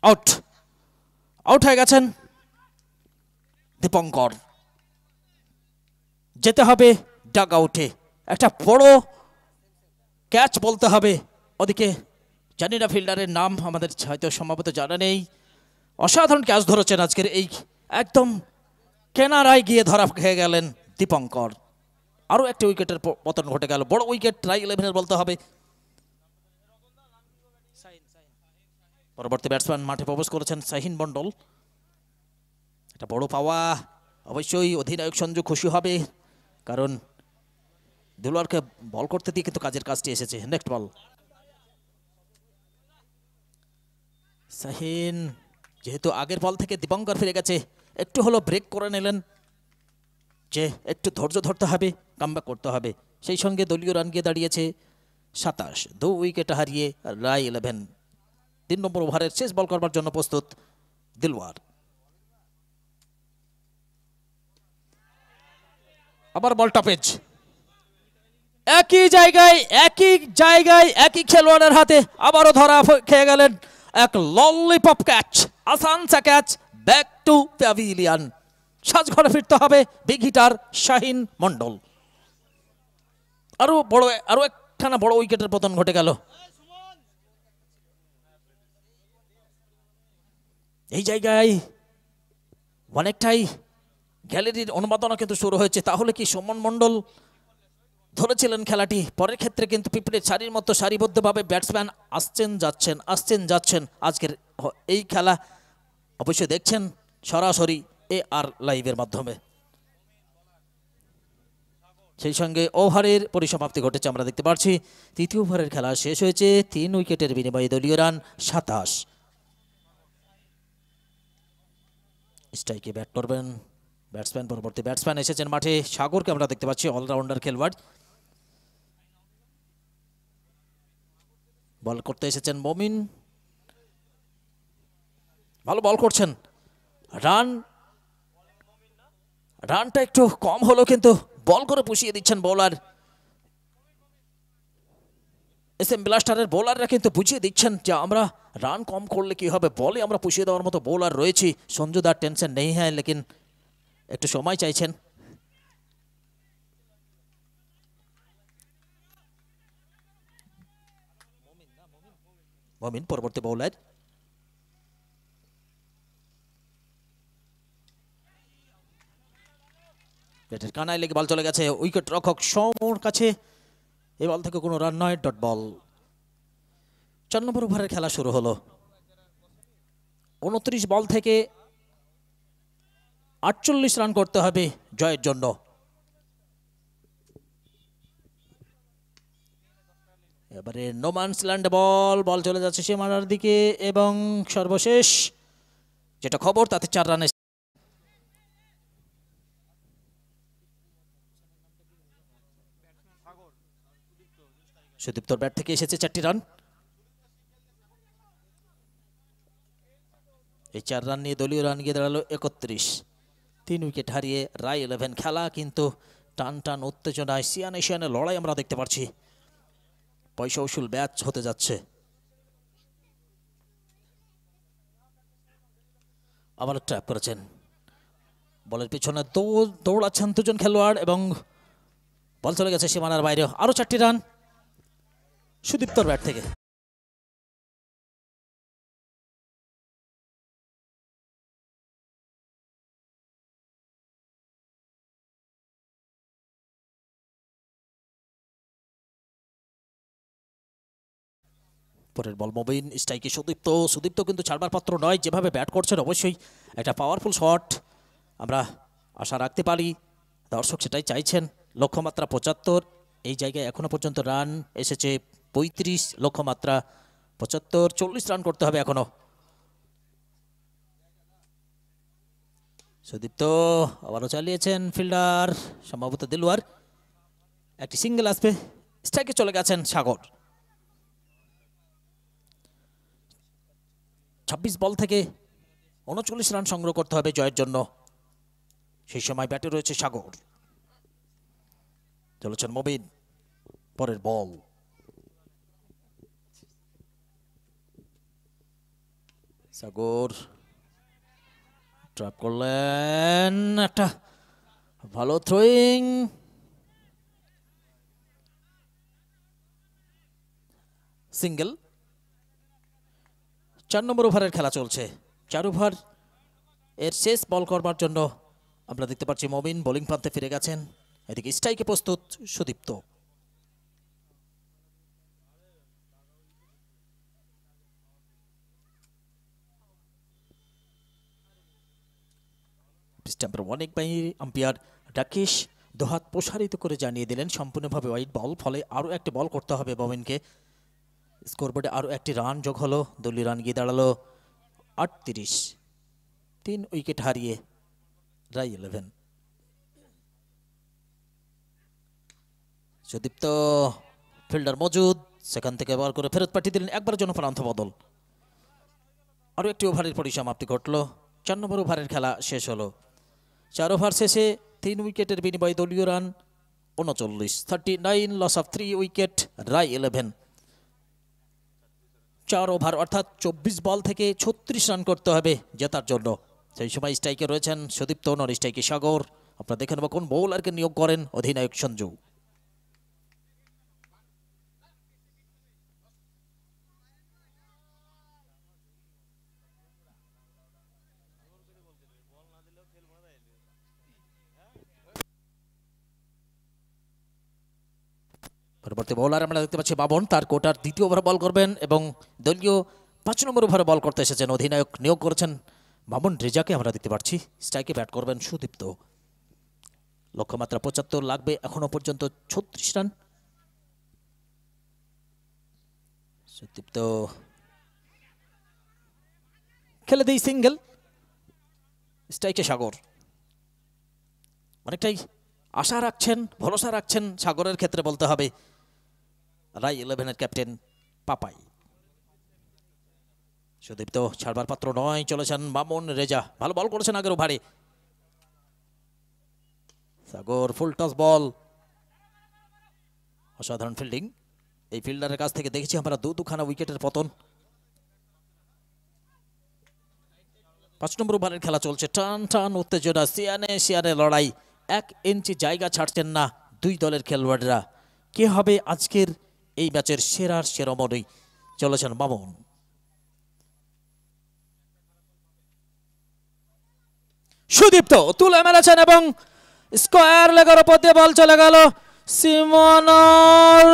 আউট, আউট হয়ে গেছেন দীপঙ্কর। যেতে হবে ডাগ আউটে, একটা বড় ক্যাচ বলতে হবে। ওদিকে জানি না ফিল্ডারের নাম, আমাদের হয়তো সম্ভবত জানা নেই। অসাধারণ ক্যাচ ধরেছেন আজকের, এই একদম কেনারায় গিয়ে ধরা খেয়ে গেলেন দীপঙ্কর। আরও একটা উইকেটের পতন ঘটে গেল, বড় উইকেট ট্রাই 11-এর বলতে হবে। পরবর্তী ব্যাটসম্যান মাঠে প্রবেশ করেছেন শাহিন মন্ডল। এটা বড় পাওয়া, অবশ্যই অধিনায়ক সঞ্জু খুশি হবে, কারণ দিলওয়ারকে বল করতে দিয়ে কিন্তু কাজের কাজটি এসেছে। নেক্সট বল, শাহিন যেহেতু আগের বল থেকে দীপঙ্কর ফিরে গেছে, একটু হলো ব্রেক করে নিলেন, যে একটু ধৈর্য ধরতে হবে, কামব্যাক করতে হবে। সেই সঙ্গে দলীয় রান গিয়ে দাঁড়িয়েছে 27, 2 উইকেট হারিয়ে রায় 11। 3 নম্বর ওভারের শেষ বল করবার জন্য প্রস্তুত দিলওয়ার। আবার বল টপেজ, একই জায়গায় একই খেলোয়াড়ের হাতে আবারও ধরা খেয়ে গেলেন এক ললিপপ ক্যাচ, আসান সা ক্যাচ, ব্যাক টু প্যাভিলিয়ন। সাজঘরে ফিরতে হবে বিগ হিটার শাহিন মন্ডল। আরো একখানা বড় উইকেটের পতন ঘটে গেল। এই জায়গায় অনেকটাই গ্যালারির অনুমোদনা কিন্তু শুরু হয়েছে। তাহলে কি সুমন মন্ডল ধরেছিলেন খেলাটি? পরের ক্ষেত্রে কিন্তু পিঁপড়ের সারির মতো সারিবদ্ধভাবে ব্যাটসম্যান আসছেন যাচ্ছেন। আজকের এই খেলা অবশ্যই দেখছেন সরাসরি AR লাইভের মাধ্যমে। সেই সঙ্গে ওভারের পরিসমাপ্তি ঘটেছে, আমরা দেখতে পাচ্ছি তৃতীয় ওভারের খেলা শেষ হয়েছে 3 উইকেটের বিনিময়ে দলীয় রান 27। স্ট্রাইকে ব্যাট করবেন ব্যাটসম্যান। পরবর্তী ব্যাটসম্যান এসেছেন মাঠে সাগরকে আমরা দেখতে পাচ্ছি, অলরাউন্ডার খেলোয়াড়। বল করতে এসেছেন মমিন, ভালো বল করছেন। রানটা একটু কম হলো, কিন্তু বল করে পুষিয়ে দিচ্ছেন বোলার। SM ব্লাস্টারের বোলাররা কিন্তু বুঝিয়ে দিচ্ছেন যে আমরা রান কম করলে কি হবে, বলে আমরা পুষিয়ে দেওয়ার মতো বোলার রয়েছি। সঞ্জুদার টেনশন নেই হ্যাঁ, লেকিন একটু সময় চাইছেন। মমিন পরবর্তী বোলার। ব্যাটের কানায় লেগে বল চলে গেছে উইকেট রক্ষক সৌম্যর কাছে। এই বল থেকে কোনো রান নয়, ডট বল। 4 নম্বর ওভারের খেলা শুরু হলো। 29 বল থেকে 48 রান করতে হবে জয়ের জন্য। এবারে নোম্যান্স ল্যান্ড বল চলে যাচ্ছে সীমানার দিকে, এবং সর্বশেষ যেটা খবর তাতে 4 রানে সুদীপ্তর ব্যাট থেকে এসেছে 4টি রান। এই 4 রান নিয়ে দলীয় রান গিয়ে দাঁড়ালো 31। 3 উইকেট হারিয়ে রায় 11। খেলা কিন্তু টান উত্তেজনায় সিয়ানে লড়াই আমরা দেখতে পাচ্ছি। পয়সা উসুল ম্যাচ হতে যাচ্ছে। আবার ট্র্যাপ করেছেন, বলের পিছনে দৌড়াচ্ছেন 2 জন খেলোয়াড়, এবং বল চলে গেছে সীমানার বাইরে। আরো 4টি রান সুদীপ্তর ব্যাট থেকে। পরের বল মবিন, স্ট্রাইকে সুদীপ্ত কিন্তু ছাড়বার পাত্র নয়, যেভাবে ব্যাট করছেন অবশ্যই একটা পাওয়ারফুল শট আমরা আশা রাখতে পারি। দর্শক সেটাই চাইছেন। লক্ষ্যমাত্রা 75, এই জায়গায় এখনো পর্যন্ত রান এসেছে 35। লক্ষ্যমাত্রা 75, 40 রান করতে হবে এখনো। সুদীপ্ত আবারও চালিয়েছেন ফিল্ডার সম্ভবত দিলওয়ার, একটি সিঙ্গেল আসবে। স্ট্রাইকে চলে গেছেন সাগর। 26 বল থেকে 39 রান সংগ্রহ করতে হবে জয়ের জন্য। সেই সময় ব্যাটে রয়েছে সাগর, চলেছেন মবিন। পরের বল সাগর ট্র্যাপ করলেন, একটা ভালো থ্রোয়িং। সিঙ্গেল। 4 নম্বর ওভারের খেলা চলছে। 4 ওভার এর শেষ বল করবার জন্য আমরা দেখতে পাচ্ছি মমিন বোলিং প্রান্তে ফিরে গেছেন। এদিকে স্ট্রাইকে প্রস্তুত সুদীপ্ত। স্ট্যাম্পের অনেক বাই আম্পায়ার রাকেশ দোহাত প্রসারিত করে জানিয়ে দিলেন সম্পূর্ণভাবে ওয়াইড বল, ফলে আরও একটি বল করতে হবে মমিনকে। স্কোরবোর্ডে আরও একটি রান যোগ হলো, দলীয় রান গিয়ে দাঁড়ালো 38। 3 উইকেট হারিয়ে রাই 11। সুদীপ্ত ফিল্ডার মজুদ, সেখান থেকে বল করে ফেরত পাঠিয়ে দিলেন একবারের জন্য প্রান্ত বদল। আরও একটি ওভারের পরিসমাপ্তি ঘটল। 4 নম্বর ওভারের খেলা শেষ হলো। 4 ওভার শেষে 3 উইকেটের বিনিময়ে দলীয় run 39। 39 loss of 3 wicket Rai 11। 4 over অর্থাৎ 24 বল থেকে 36 রান করতে হবে জেতার জন্য। সেই সময় স্ট্রাইকে রয়েছেন সুদীপ্ত, নন স্ট্রাইকে সাগর। আপনারা দেখে নেব কোন বোলারকে নিয়োগ করেন অধিনায়ক সঞ্জু। পরবর্তী বোলার আমরা দেখতে পাচ্ছি বাবন, তার কোটার দ্বিতীয় ওভার বল করবেন এবং দলীয় 5 নম্বর ওভারে বল করতে এসেছেন। অধিনায়ক নিয়োগ করেছেন মামুন রেজাকে আমরা দেখতে পাচ্ছি। স্ট্রাইকে ব্যাট করবেন সুদীপ্ত। লক্ষ্যমাত্রা 75 লাগবে এখনো পর্যন্ত 36 রান। সুদীপ্ত খেলে দেই সিঙ্গেল। স্ট্রাইকে সাগর। অনেকটাই আশা রাখছেন, ভরসা রাখছেন সাগরের ক্ষেত্রে বলতে হবে রাই 11-এর ক্যাপ্টেন পাপাই। সুদীপ্ত ছাড়বার পাত্র নয়, চলেছেন মামুন রেজা। ভালো বল করেছেন আগের ওভারে। সাগর ফুল টস বল, অসাধারণ ফিল্ডিং। এই ফিল্ডারের কাছ থেকে দেখেছি আমরা দুখানা উইকেটের পতন। 5 নম্বর ওভারের খেলা চলছে। টান টান উত্তেজনা, সিয়ানে লড়াই। 1 ইঞ্চি জায়গা ছাড়ছেন না দুই দলের খেলোয়াড়রা। কে হবে আজকের এই ম্যাচের সেরার শিরোমণি? চলেছেন মামুন। সুদীপ্ত তুলে মেরেছেন এবং স্কোয়ার লেগের উপর দিয়ে বল চলে গেল সিমোনার।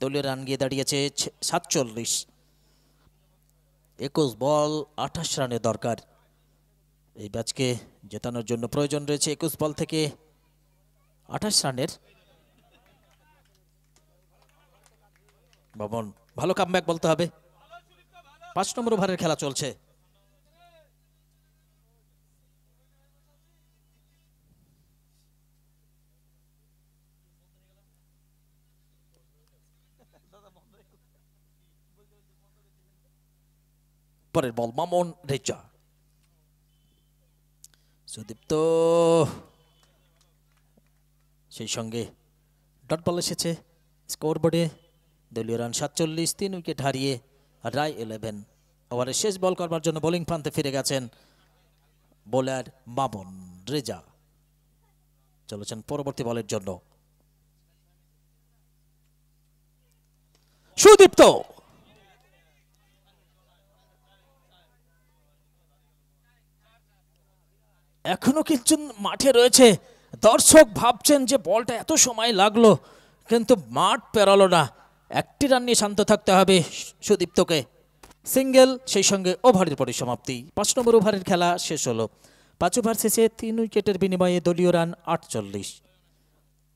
দলীয় রান গিয়ে দাঁড়িয়েছে 47। 21 বল 28 রানের দরকার। এই ম্যাচকে জেতানোর জন্য প্রয়োজন রয়েছে 21 বল থেকে 28 রানের। বাবন ভালো কামব্যাক বলতে হবে। 5 নম্বর ওভারের খেলা চলছে। পরের বল মামুন রেজা। সুদীপ্ত সেই সঙ্গে ডট বল এসেছে স্কোর বোর্ডে। দলীয় রান 47, 3 উইকেট হারিয়ে রাই 11। ওভারের শেষ বল করবার জন্য বোলিং প্রান্তে ফিরে গেছেন বোলার মামুন রেজা। চলেছেন পরবর্তী বলের জন্য। সুদীপ্ত এখনো কিছু মাঠে রয়েছে। দর্শক ভাবছেন যে বলটা এত সময় লাগলো, কিন্তু মাঠ পেরোলো না। 1টি রান নিয়ে শান্ত থাকতে হবে সুদীপ্তকে। সিঙ্গেল, সেই সঙ্গে ওভারের পরিসমাপ্তি। 5 নম্বর ওভারের খেলা শেষ হলো। 5 ওভার শেষে 3 উইকেটের বিনিময়ে দলীয় রান 48।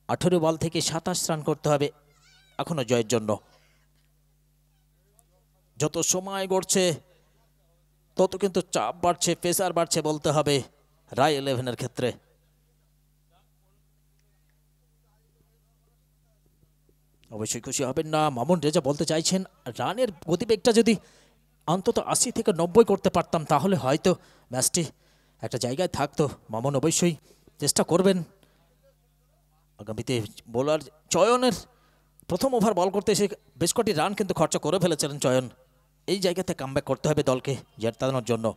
18 বল থেকে 27 রান করতে হবে এখনো জয়ের জন্য। যত সময় গড়ছে তত কিন্তু চাপ বাড়ছে, প্রেসার বাড়ছে বলতে হবে রাই 11-এর ক্ষেত্রে। অবশ্যই খুশি হবেন না। মামুন রেজা বলতে চাইছেন রানের গতিবেগটা যদি অন্তত ৮০ থেকে ৯০ করতে পারতাম তাহলে হয়তো ম্যাচটি একটা জায়গায় থাকতো। মামুন অবশ্যই চেষ্টা করবেন আগামীতে। বোলার চয়নের প্রথম ওভার বল করতে এসে বেশ কটি রান কিন্তু খরচা করে ফেলেছিলেন চয়ন। এই জায়গাতে কামব্যাক করতে হবে দলকে জেতানোর জন্য।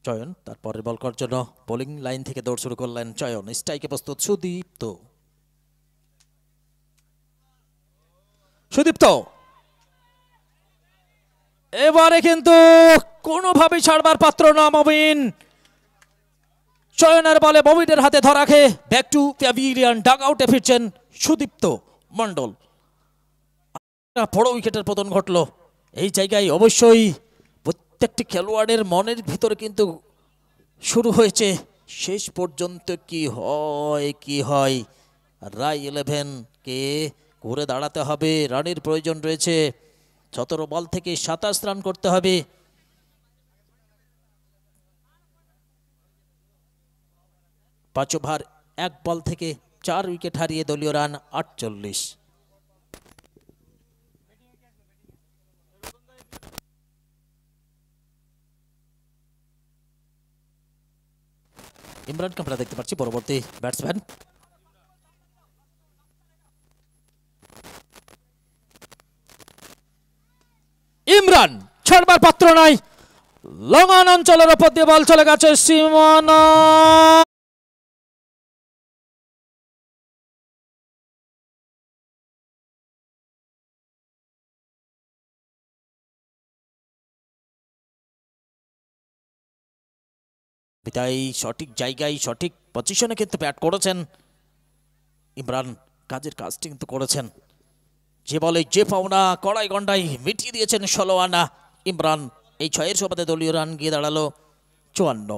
চয়ন তারপরে বল করার জন্য বোলিং লাইন থেকে দৌড় শুরু করলেন চয়ন। স্ট্রাইকে প্রস্তুত সুদীপ্ত। সুদীপ্ত এবারে কিন্তু কোনোভাবেই ছাড়বার পাত্র না মবিন। চয়নের বলে মবিনের হাতে ধরা খেয়ে ব্যাক টু প্যাভিলিয়ন ডাগ আউটে ফিরছেন সুদীপ্ত মণ্ডল। বড় উইকেটের পতন ঘটল এই জায়গায়। অবশ্যই প্রত্যেকটি খেলোয়াড়ের মনের ভিতরে কিন্তু শুরু হয়েছে শেষ পর্যন্ত কি হয়। রাই 11 কে ঘুরে দাঁড়াতে হবে, রানের প্রয়োজন রয়েছে। ১৭ বল থেকে ২৭ রান করতে হবে। পাঁচ ওভার ১ বল থেকে ৪ উইকেট হারিয়ে দলীয় রান ৪৮। ইমরানকে আমরা দেখতে পাচ্ছি পরবর্তী ব্যাটসম্যান। ইমরান ছাড়বার পাত্র নাই। লঙ্গান অঞ্চলের ওপর দিয়ে বল চলে গেছে সীমানা। তাই সঠিক জায়গায় সঠিক পজিশনে কিন্তু ব্যাট করেছেন ইমরান। কাজের কাজটি কিন্তু করেছেন। যে বলে যে পাওনা কড়াই গন্ডাই মিটিয়ে দিয়েছেন ১৬ আনা ইমরান। এই ৬-এর সুবাদে দলীয় রান গিয়ে দাঁড়ালো ৫৪।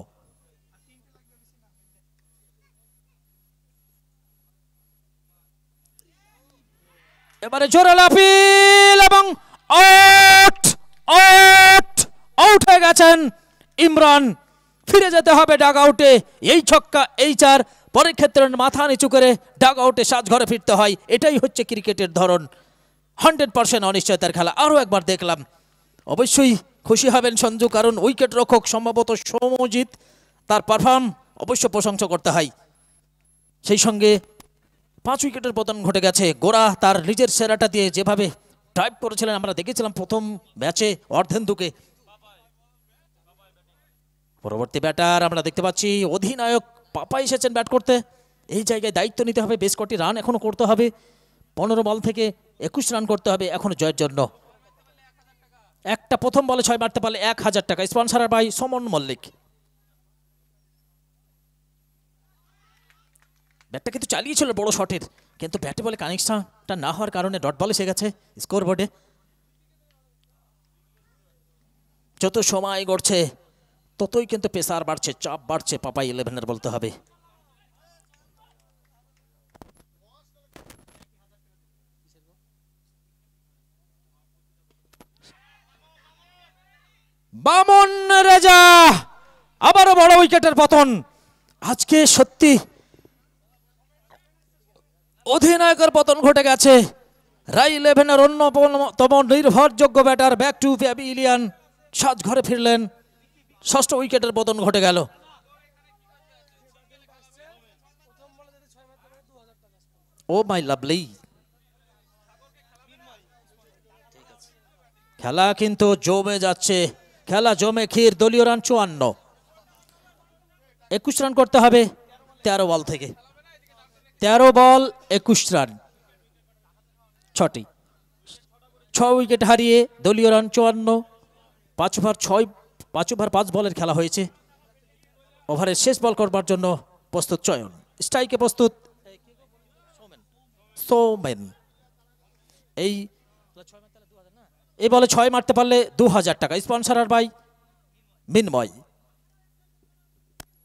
এবারে জোরে লাফিল এবং আউট হয়ে গেছেন ইমরান। ফিরে যেতে হবে ডাগ আউটে। এই ছক্কা এই ৪ পরের ক্ষেত্রে মাথা নিচু করে ডাগ আউটে সাজঘরে ফিরতে হয়। এটাই হচ্ছে ক্রিকেটের ধরন। 100% অনিশ্চয়তার খেলা। আরও একবার দেখলাম। অবশ্যই খুশি হবেন সঞ্জু, কারণ উইকেট রক্ষক সম্ভবত সৌম্যজিৎ, তার পারফর্ম অবশ্য প্রশংসা করতে হয়। সেই সঙ্গে ৫ উইকেটের পতন ঘটে গেছে। গোরা তার নিজের সেরাটা দিয়ে যেভাবে ড্রাইভ করেছিলেন আমরা দেখেছিলাম প্রথম ম্যাচে অর্ধেন্দুকে। পরবর্তী ব্যাটার আমরা দেখতে পাচ্ছি অধিনায়ক পাপা এসেছেন ব্যাট করতে। এই জায়গায় দায়িত্ব নিতে হবে। বেশ কটি রান এখনো করতে হবে। ১৫ বল থেকে ২১ রান করতে হবে এখনো জয়ের জন্য। একটা প্রথম বলে ৬ মারতে পারলে ১,০০০ টাকা। স্পন্সর বাই সমন মল্লিক। ব্যাটটা কিন্তু চালিয়েছিল বড় শটের, কিন্তু ব্যাটে বলে কানেকশনটা না হওয়ার কারণে ডট বল এসে গেছে স্কোর বোর্ডে। যত সময় গড়ছে ততই কিন্তু প্রেসার বাড়ছে, চাপ বাড়ছে পাপা 11-এর বলতে হবে। মামুন রেজা আবারও বড় উইকেটের পতন। আজকে সত্যি অধিনায়কের পতন ঘটে গেছে। রাই 11-এর অন্যতম নির্ভরযোগ্য ব্যাটার ব্যাক টু প্যাভিলিয়ন সাজ ঘরে ফিরলেন। ষষ্ঠ উইকেটের পতন ঘটে গেল। ও মাই লাভলি। খেলা কিন্তু জমে যাচ্ছে, খেলা জমে ক্ষীর। দলীয় রান ৫৪। ২১ রান করতে হবে ১৩ বল থেকে। ১৩ বল ২১ রান, ৬টি। ৬ উইকেট হারিয়ে দলীয় রান ৫৪। ৫ ওভার ৫ বলের খেলা হয়েছে। ওভারের শেষ বল করবার জন্য প্রস্তুত চয়ন। স্ট্রাইকে প্রস্তুত সৌমেন। এই বলে 6 মারতে পারলে 2000 টাকা, স্পন্সরার বাই মিনময়।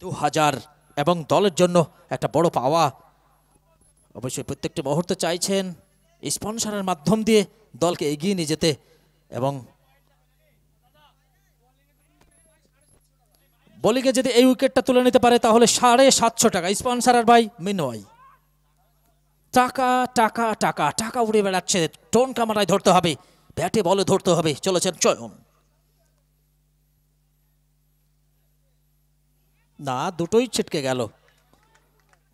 2000 এবং দলের জন্য একটা বড় পাওয়া। অবশ্যই প্রত্যেকটি মুহূর্তে চাইছেন স্পন্সরের মাধ্যম দিয়ে দলকে এগিয়ে নিয়ে যেতে, এবং বোলিংয়ে যদি এই উইকেটটা তুলে নিতে পারে তাহলে 750 টাকা, স্পন্সরার বাই মিনময়। টাকা টাকা টাকা টাকা উড়ে বেড়াচ্ছে, টোন কামারায় ধরতে হবে, ব্যাটে বলে ধরতে হবে। চলেছেন চয়ন, না দুটোই ছিটকে গেল,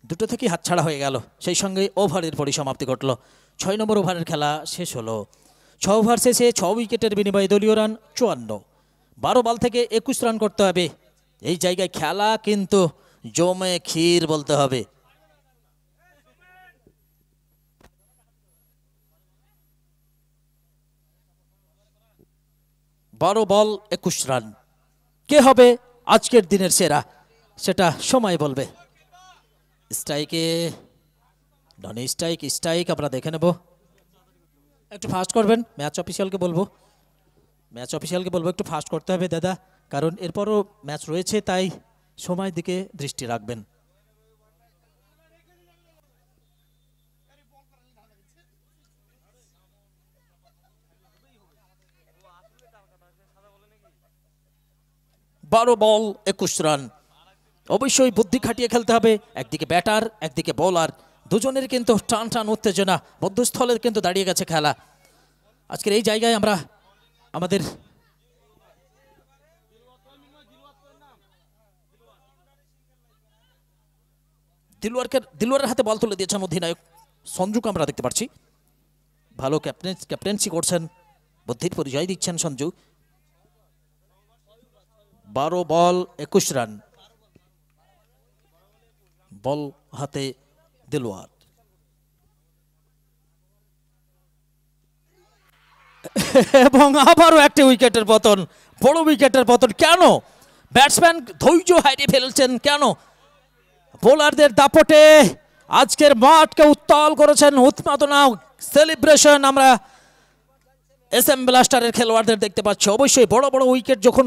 দুটো থেকেই হাতছাড়া হয়ে গেল। সেই সঙ্গে ওভারের পরিসমাপ্তি ঘটল। 6 নম্বর ওভারের খেলা শেষ হলো। 6 ওভার শেষে 6 উইকেটের বিনিময়ে দলীয় রান 54। 12 বল থেকে 21 রান করতে হবে। এই জায়গায় খেলা কিন্তু জমে ক্ষীর বলতে হবে। বারো বল 21 রান। কে হবে আজকের দিনের সেরা সেটা সময় বলবে। স্ট্রাইকে নন স্ট্রাইক, স্ট্রাইক আমরা দেখে নেব। একটু ফাস্ট করবেন, ম্যাচ অফিসিয়ালকে বলবো, একটু ফাস্ট করতে হবে দাদা, কারণ এরপরও ম্যাচ রয়েছে, তাই সময়ের দিকে দৃষ্টি রাখবেন। বারো বল 21 রান। অবশ্যই বুদ্ধি খাটিয়ে খেলতে হবে। একদিকে ব্যাটার, একদিকে বোলার, দুজনের কিন্তু টান টান উত্তেজনা, মধ্যস্থলে কিন্তু দাঁড়িয়ে গেছে খেলা। আজকের এই জায়গায় আমরা আমাদের দিলওয়ারের হাতে বল তুলে দিয়েছেন অধিনায়ক সঞ্জুকে আমরা দেখতে পাচ্ছি। ভালো ক্যাপ্টেন্সি করছেন, বুদ্ধির পরিচয় দিচ্ছেন সঞ্জু। 12 বল 21 রান, বল হাতে দিলওয়ার। এবং আবারও একটি উইকেটের পতন, বড় উইকেটের পতন। কেন ব্যাটসম্যান ধৈর্য হারিয়ে ফেলছেন? কেন বোলারদের দাপটে আজকের মাঠকে উত্তাল করেছেন, উন্মাদনা, সেলিব্রেশন আমরা SM ব্লাস্টারের খেলোয়াড়দের দেখতে পাচ্ছি। অবশ্যই বড় বড় উইকেট যখন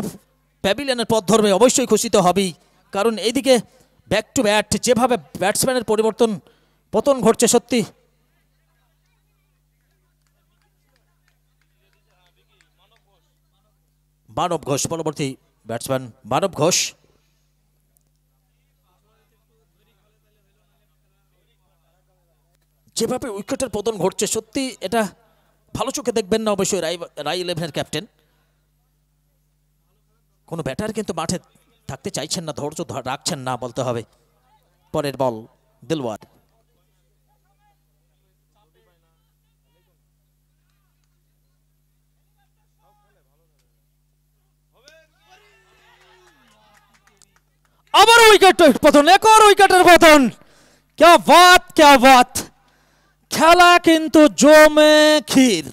প্যাভিলিয়নের পথ ধরবে অবশ্যই খুশি তো হবেই, কারণ এইদিকে ব্যাক টু ব্যাট যেভাবে ব্যাটসম্যানের পতন ঘটছে সত্যি। মানব ঘোষ পরবর্তী ব্যাটসম্যান, মানব ঘোষ। যেভাবে উইকেটের পতন ঘটছে সত্যি এটা ভালো চোখে দেখবেন না অবশ্যই রাই 11-এর ক্যাপ্টেন। কোনো ব্যাটার কিন্তু মাঠে থাকতে চাইছেন না, ধৈর্য রাখছেন না বলতে হবে। পরের বল দিলওয়ার। আবার উইকেট পতন, একর উইকেটের পতন। ক্যা বাত, ক্যা বাত, খেলা কিন্তু জমে ক্ষীর।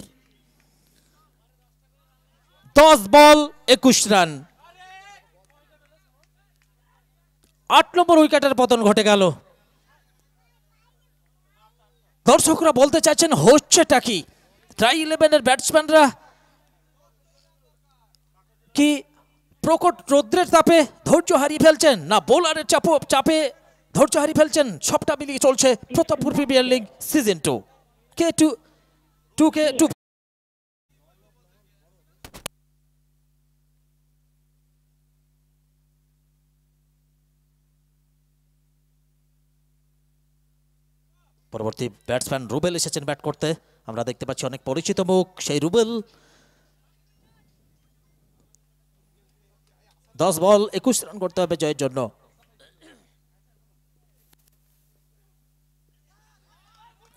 10 বল 21 রান। 8 নম্বর উইকেটের পতন ঘটে গেল। দর্শকরা বলতে চাইছেন হচ্ছেটা কি? ট্রাই 11-এর ব্যাটসম্যানরা কি প্রকট রৌদ্রের তাপে ধৈর্য হারিয়ে ফেলছেন, না বোলারের চাপে ধৈর্য হারিয়ে ফেলছেন? সবটা মিলিয়ে চলছে Pratappur premier league season 2 K2 পরবর্তী ব্যাটসম্যান রুবেল এসেছেন ব্যাট করতে। আমরা দেখতে পাচ্ছি অনেক পরিচিত মুখ সেই রুবেল। 10 বল 21 রান করতে হবে জয়ের জন্য।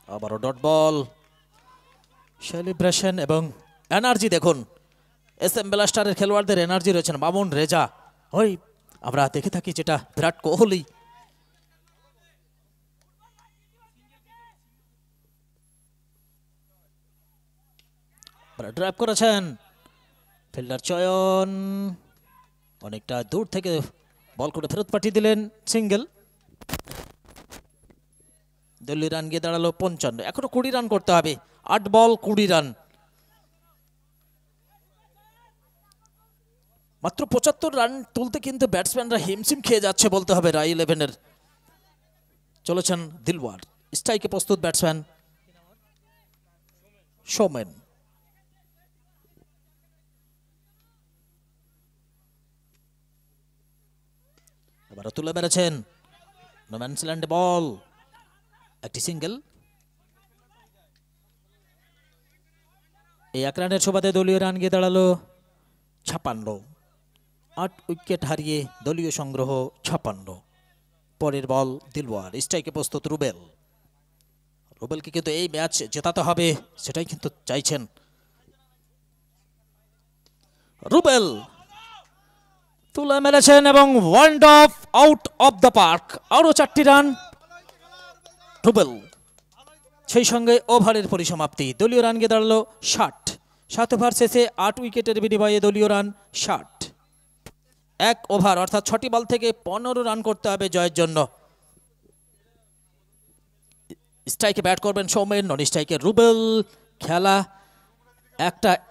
আবারও ডট বল। সেলিব্রেশন এবং এনার্জি দেখুন, SM ব্লাস্টারের খেলোয়াড়দের এনার্জি রয়েছেন। মামুন রেজা, ওই আমরা দেখে থাকি যেটা বিরাট কোহলি। ড্রাইভ করেছেন, ফিল্ডার চয়ন অনেকটা দূর থেকে বল করে ফেরত পাঠিয়ে দিলেন, সিঙ্গেল। দিল্লি রান গিয়ে দাঁড়ালো 55। এখনো 20 রান করতে হবে, 8 বল 20 রান। মাত্র 75 রান তুলতে কিন্তু ব্যাটসম্যানরা হিমশিম খেয়ে যাচ্ছে বলতে হবে রাই 11-এর। চলেছেন দিলওয়ার, স্ট্রাইকে প্রস্তুত ব্যাটসম্যান সৌমেন। এবারও তুলে মেরেছেন, নোম্যান্সল্যান্ডে বল, একটি সিঙ্গেল। এই 1 রানের সুবাদে দলীয় রান গিয়ে দাঁড়ালো 56। 8 উইকেট হারিয়ে দলীয় সংগ্রহ 56। পরের বল দিলওয়ার, স্ট্রাইকে প্রস্তুত রুবেল। রুবেলকে কিন্তু এই ম্যাচ জেতাতে হবে, সেটাই কিন্তু চাইছেন রুবেল। তুলে মেরেছেন এবং wand of out of the park. আরো 4টি রান রুবেল, সেই সঙ্গে ওভারের পরিসমাপ্তি। দলীয় রান গিয়ে দাঁড়ালো 60। 7 ওভার শেষে 8 উইকেটের বিনিময়ে দলীয় রান 60। 1 ওভার অর্থাৎ 6টি বল থেকে 15 রান করতে হবে জয়ের জন্য। স্ট্রাইকে ব্যাট করবেন সৌমেন, নন স্ট্রাইকে রুবেল। খেলা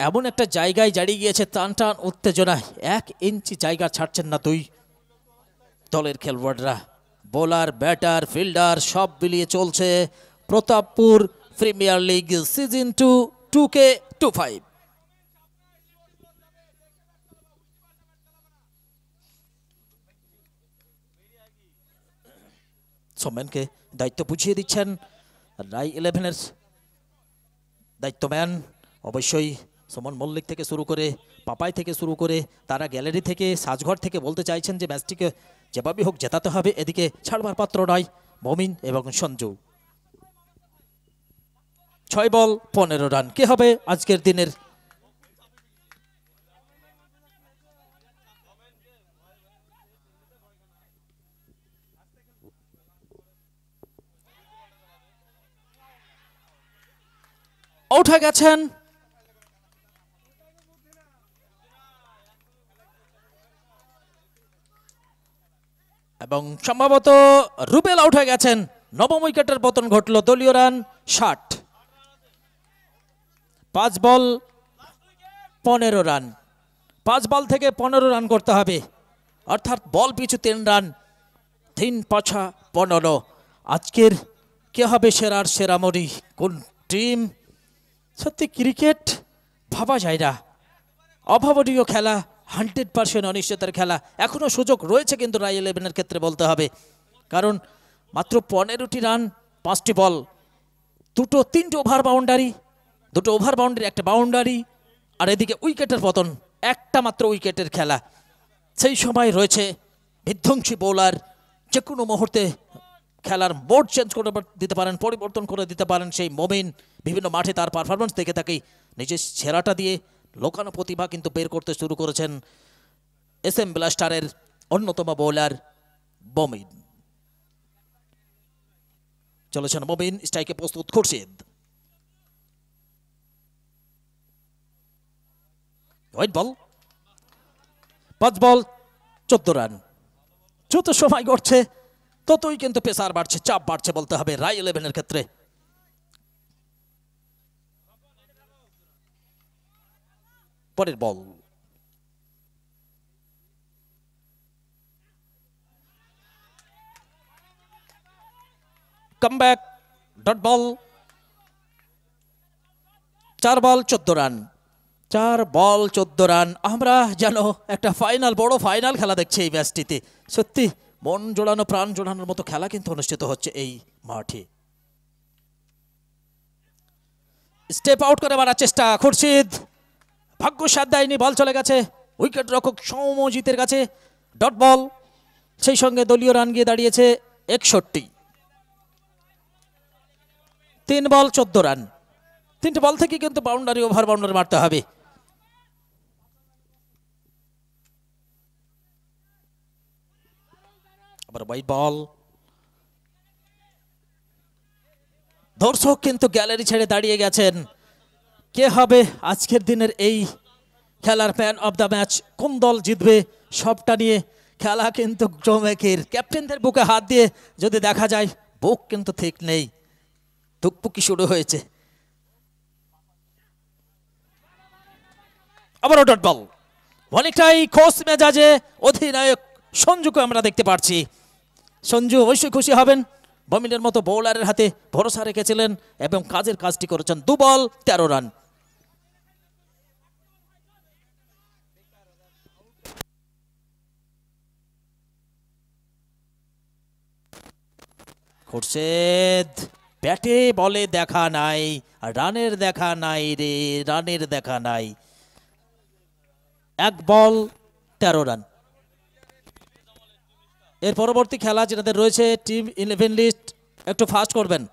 এমন একটা জায়গায় দাঁড়িয়ে গিয়েছে, টান টান উত্তেজনায় 1 ইঞ্চি জায়গা ছাড়ছেন না দুই দলের খেলোয়াড়রা। বোলার, ব্যাটার, ফিল্ডার সব মিলিয়ে চলছে Pratappur premier league season 2 2K25। সৌমেনকে দায়িত্ব বুঝিয়ে দিচ্ছেন রাই 11-এর দায়িত্বম্যান। অবশ্যই সুমন মল্লিক থেকে শুরু করে, পাপাই থেকে শুরু করে, তারা গ্যালারি থেকে, সাজঘর থেকে বলতে চাইছেন যে ম্যাচটিকে যেভাবে হোক জেতাতে হবে, এদিকে ছাড়বার পাত্র নয় মমিন এবং সঞ্জু। 6 বল 15 রান। কে হবে আজকের দিনের আউট হয়ে গেছেন এবং সম্ভবত রুবেল আউট হয়ে গেছেন। 9ম উইকেটের পতন ঘটল। দলীয় রান 60। 5 বল 15 রান। 5 বল থেকে 15 রান করতে হবে, অর্থাৎ বল পিছু 3 রান। 3 পাঁচা 15। আজকের কে হবে সেরার সেরামণি, কোন টিম? সত্যি ক্রিকেট ভাবা যায় না, অভাবনীয় খেলা, 100% অনিশ্চয়তার খেলা। এখনো সুযোগ রয়েছে কিন্তু রাই 11-এর ক্ষেত্রে বলতে হবে, কারণ মাত্র 15টি রান, 5টি বল, 3টে ওভার বাউন্ডারি, 2টো ওভার বাউন্ডারি, 1টা বাউন্ডারি, আর এদিকে উইকেটের পতন, একটা মাত্র উইকেটের খেলা। সেই সময় রয়েছে বিধ্বংসী বোলার, যে কোনো মুহূর্তে খেলার মোড চেঞ্জ করে দিতে পারেন, পরিবর্তন করে দিতে পারেন সেই মমিন। বিভিন্ন মাঠে তার পারফরমেন্স দেখে থাকি, নিজের সেরাটা দিয়ে লোকানো প্রতিভা কিন্তু বের করতে শুরু করেছেন SM ব্লাস্টারের অন্যতম বোলার মমিন। চলেছেন মমিন, স্ট্রাইকে প্রস্তুত খুরশিদ। হোয়াইট বল, 5 বল 14 রান। যত সময় ঘটছে ততই কিন্তু পেসার বাড়ছে, চাপ বাড়ছে বলতে হবে রাই 11-এর ক্ষেত্রে। পরের বল, কামব্যাক, ডট বল। 4 বল 14 রান। 4 বল 14 রান। আমরা যেন একটা ফাইনাল, বড় ফাইনাল খেলা দেখছি এই ম্যাচটিতে। সত্যি মন জোড়ানো, প্রাণ জোড়ানোর মতো খেলা কিন্তু অনুষ্ঠিত হচ্ছে এই মাঠে। স্টেপ আউট করে মারার চেষ্টা খুরশিদ, ভাগ্য সাথ দেয়নি, বল চলে গেছে উইকেট রক্ষক সৌমজিতের কাছে। ডট বল, সেই সঙ্গে দলীয় রান গিয়ে দাঁড়িয়েছে 61। 3 বল 14 রান। 3টে বল থেকে কিন্তু বাউন্ডারি, ওভার বাউন্ডারি মারতে হবে। আবার হোয়াইট বল। দর্শক কিন্তু গ্যালারি ছেড়ে দাঁড়িয়ে গেছেন। কে হবে আজকের দিনের এই খেলার ম্যান অফ দ্য ম্যাচ? কোন দল জিতবে? সবটা নিয়ে খেলা কিন্তু জমেকের। ক্যাপ্টেনদের বুকে হাত দিয়ে যদি দেখা যায়, বুক কিন্তু ঠিক নেই, ধুকপুকি শুরু হয়েছে। আবারও ডট বল, অনেকটাই খোশ মেজাজে অধিনায়ক সঞ্জুকে আমরা দেখতে পাচ্ছি। সঞ্জু অবশ্যই খুশি হবেন, বমিনের মতো বোলারের হাতে ভরসা রেখেছিলেন এবং কাজের কাজটি করেছেন। 2 বল 13 রান। খুরশেদ ব্যাটে বলে দেখা নাই, রানের দেখা নাই রে, রানের দেখা নাই। 1 বল 13 রান। এর পরবর্তী খেলা যেটাদের রয়েছে টিম 11 লিস্ট, একটু ফাস্ট করবেন।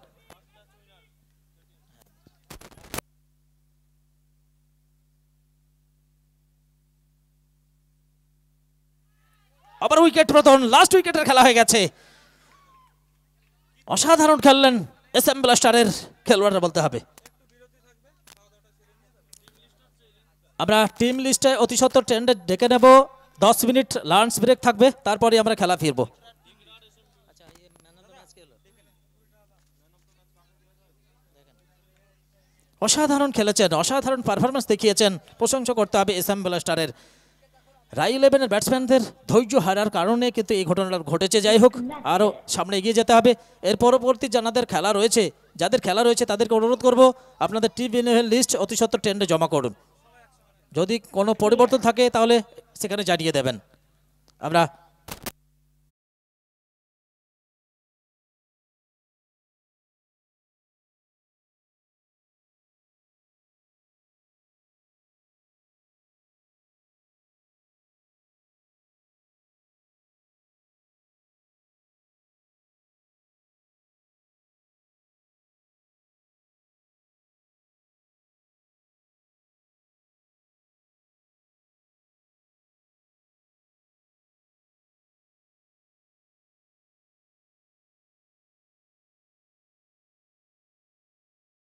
আবার উইকেট পতন, লাস্ট উইকেটের খেলা হয়ে গেছে। অসাধারণ খেললেন এসএম ব্লাস্টারের খেলোয়াড়রা বলতে হবে। আমরা টিম লিস্টে অতি সত্বর ট্রেন্ডে ডেকে নেব। 10 মিনিট লাঞ্চ ব্রেক থাকবে, তারপরে আমরা খেলা ফিরবো। অসাধারণ খেলেছেন, অসাধারণ পারফরমেন্স দেখিয়েছেন, প্রশংসা করতে হবে এসএম ব্লাস্টারের। রাই 11-এর ব্যাটসম্যানদের ধৈর্য হারার কারণে কিন্তু এই ঘটনাটা ঘটেছে। যাই হোক, আরও সামনে এগিয়ে যেতে হবে। এর পরবর্তী যাদের খেলা রয়েছে তাদেরকে অনুরোধ করব আপনাদের টিম 11 লিস্ট অতি সত্বর ট্রেন্ডে জমা করুন। যদি কোনো পরিবর্তন থাকে তাহলে সেখানে জানিয়ে দেবেন। আমরা